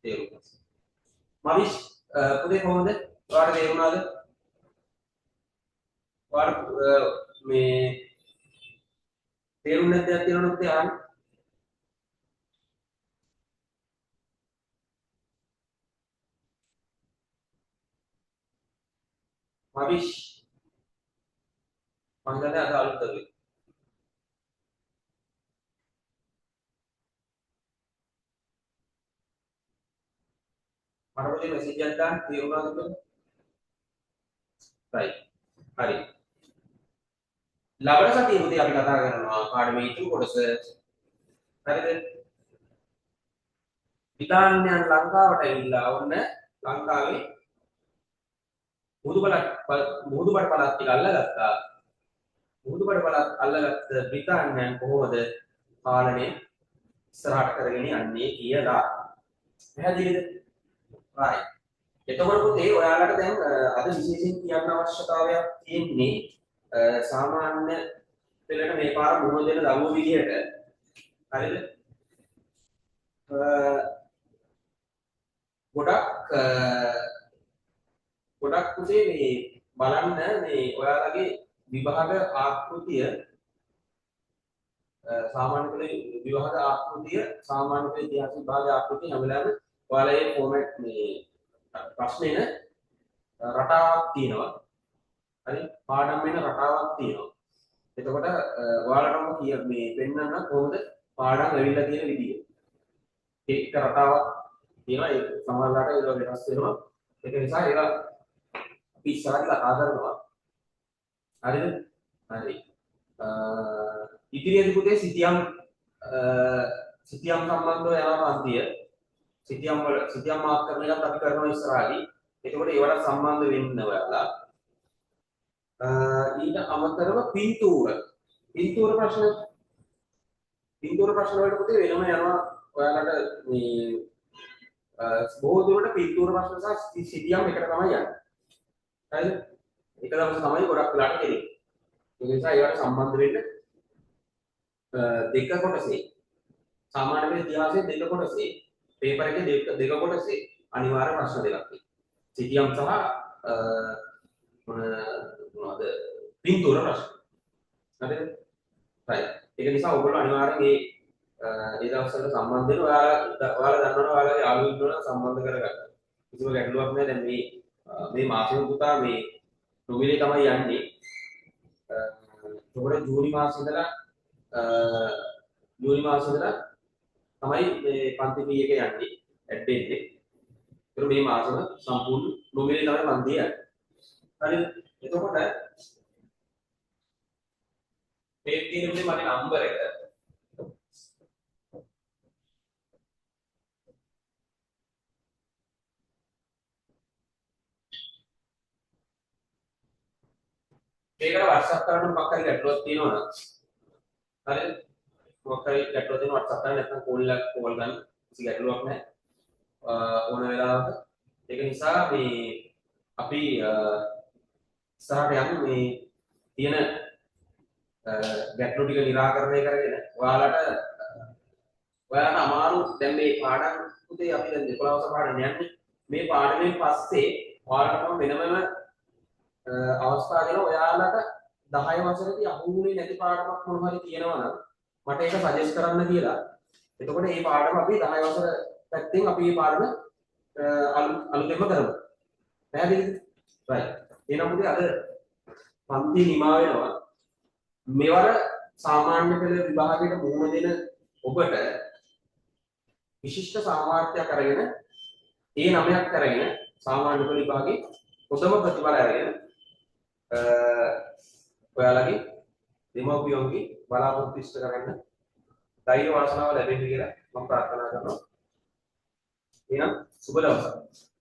තේරුණා. මවිෂ් පුතේ කොහොමද? ඔයාලට තේරුණාද? ඔයාලට මේ තේරුම් නැත්නම් තියෙනවද පුතේ අහන්න? මවිෂ් මම හිතන්නේ අද අලුත් කරුවේ. මට පුතේ මෙසේජ් එකක් දාන්න තේරුණාද කියලා? right. හරි. ලබන සතියේ පුතේ අපි කතා කරනවා පාඩමේ ඉතුරු කොටස. හරිද? බ්‍රිතාන්‍යයන් ලංකාවට ඇවිල්ලා ඔන්න ලංකාවේ මුහුදු බඩ පළාත් ටික අල්ලගත්තා. මුහුදු බඩ පළාත් අල්ලගත්ත බ්‍රිතාන්‍යයන් කොහොමද පාලනය ඉස්සරහට කරගෙන යන්නේ කියලා. පැහැදිලිද? right. එතකොට පුතේ ඔයාලට දැන් අද විශේෂයෙන් කියන්න අවශ්‍යතාවයක් තියෙන්නේ සාමාන්‍ය පෙළට මේ පාර මුහුණ දෙන දරුවෝ විදියට. හරිද? ගොඩක් පුතේ මේ බලන්න මේ ඔයාලගේ විභාග ආකෘතිය සාමාන්‍ය පෙළ විභාග ආකෘතිය සාමාන්‍ය පෙළ ඉතිහාස විභාග ආකෘතිය හැම වෙලාවෙම ඔයාලගේ ෆෝමැට් මේ ප්‍රශ්නෙන රටාවක් තියෙනවා. හරි? පාඩම් වෙන රටාවක් තියෙනවා. එතකොට ඔයාලටම කිය මේ පෙන්නන්න කොහොමද පාඩම් ලැබිලා තියෙන විදිය. ඒක රටාවක් තියෙනවා. ඒක සමහරවිට ඒක වෙනස් වෙනවා. ඒක නිසා ඒක අපි ඉස්සරහට කතා කරනවා. හරිද? හරි. ඉදිරියේදී පුතේ සිතියම් සම්බන්ධව යන පන්තිය සිතියම් මාක් කරන එකත් අපි කරනවා ඉස්සරහදී. එතකොට ඒවට සම්බන්ධ වෙන්න ඔයාලා. ඊට අමතරව පින්තූර ප්‍රශ්න වලට පුතේ වෙනම යනවා ඔයාලට මේ බොහෝ දුරට පින්තූර ප්‍රශ්න සහ සිතියම් එකට තමයි යන්නේ. හරිද? එක දවස් තමයි ගොඩක් වෙලාට කෙරෙන්නේ. ඒ නිසා ඒවට සම්බන්ධ වෙන්න දෙක කොටසේ සාමාන්‍ය පෙළ ඉතිහාසයේ දෙක කොටසේ පේපර් එකේ දෙක කොටසේ අනිවාර්ය ප්‍රශ්න දෙකක් තියෙනවා. සිතියම් සහ මොනවද පින්තූර ප්‍රශ්න. හරිද? right. ඒක නිසා ඔයගොල්ලෝ අනිවාර්යෙන් මේ දවස්වල සම්බන්ධ වෙන ඔයාලා දන්නවනේ ඔයාලගේ යාළුවෝ ඉන්නවා සම්බන්ධ කරගන්න. කිසිම ගැටලුවක් නැහැ. දැන් මේ මාසෙම පුතා මේ රුවිලේ තමයි යන්නේ. ඒකට ජූනි මාසෙ ඉඳලා තමයි මේ පන්ති පී එක යන්නේ ඇඩ් වෙන්නේ. ඒක මේ මාසෙම සම්පූර්ණ රුවිලේ තමයි පන්ති යන්නේ. හරිද? එතකොට මේ තියෙන පුතේ මගේ නම්බර එක. ඒකට WhatsApp කරන්න මොකක් හරි ගැටලුවක් තියෙනවා නම් හරිද? මොකක් හරි ගැටලුවක් තියෙනවා WhatsApp කරන්න නැත්නම් කෝල් ගන්න කිසි ගැටලුවක් නැහැ. ඕන වෙලාවක. ඒක නිසා මේ අපි ඉස්සරහට යමු මේ තියෙන ගැටලු ටික निराකරණය කරගෙන ඔයාලට අමාරු දැන් මේ පාඩම් පුතේ අපි දැන් 11 වසර පාඩම් යන්නේ මේ පාඩමෙන් පස්සේ ඔයාලටම වෙනම අවස්ථා දෙන ඔයාලට 10 වසරේදී අහුුනේ නැති පාඩමක් මොන හරි තියෙනවා නම් මට ඒක සජෙස්ට් කරන්න කියලා. එතකොට මේ පාඩම අපි 10 වසර පැත්තෙන් අපි මේ පාඩම අලුතෙන්ම කරමු. පැහැදිලිද? right. එහෙනම් පුතේ අද පන්ති නිමා වෙනවා. මෙවර සාමාන්‍ය පෙළ විභාගයට මුහුණ දෙන ඔබට විශිෂ්ට සාමාර්ථයක් අරගෙන ඒ 9ක් අරගෙන සාමාන්‍ය පෙළ විභාගේ උසම ප්‍රතිඵල අරගෙන ඔයාලගේ දෙමව්පියන්ගේ බලාපොරොත්තු ඉෂ්ට කරගන්න ධෛර්ය වාසනාව ලැබෙන්න කියලා මම ප්‍රාර්ථනා කරනවා. එහෙනම් සුබ දවසක්.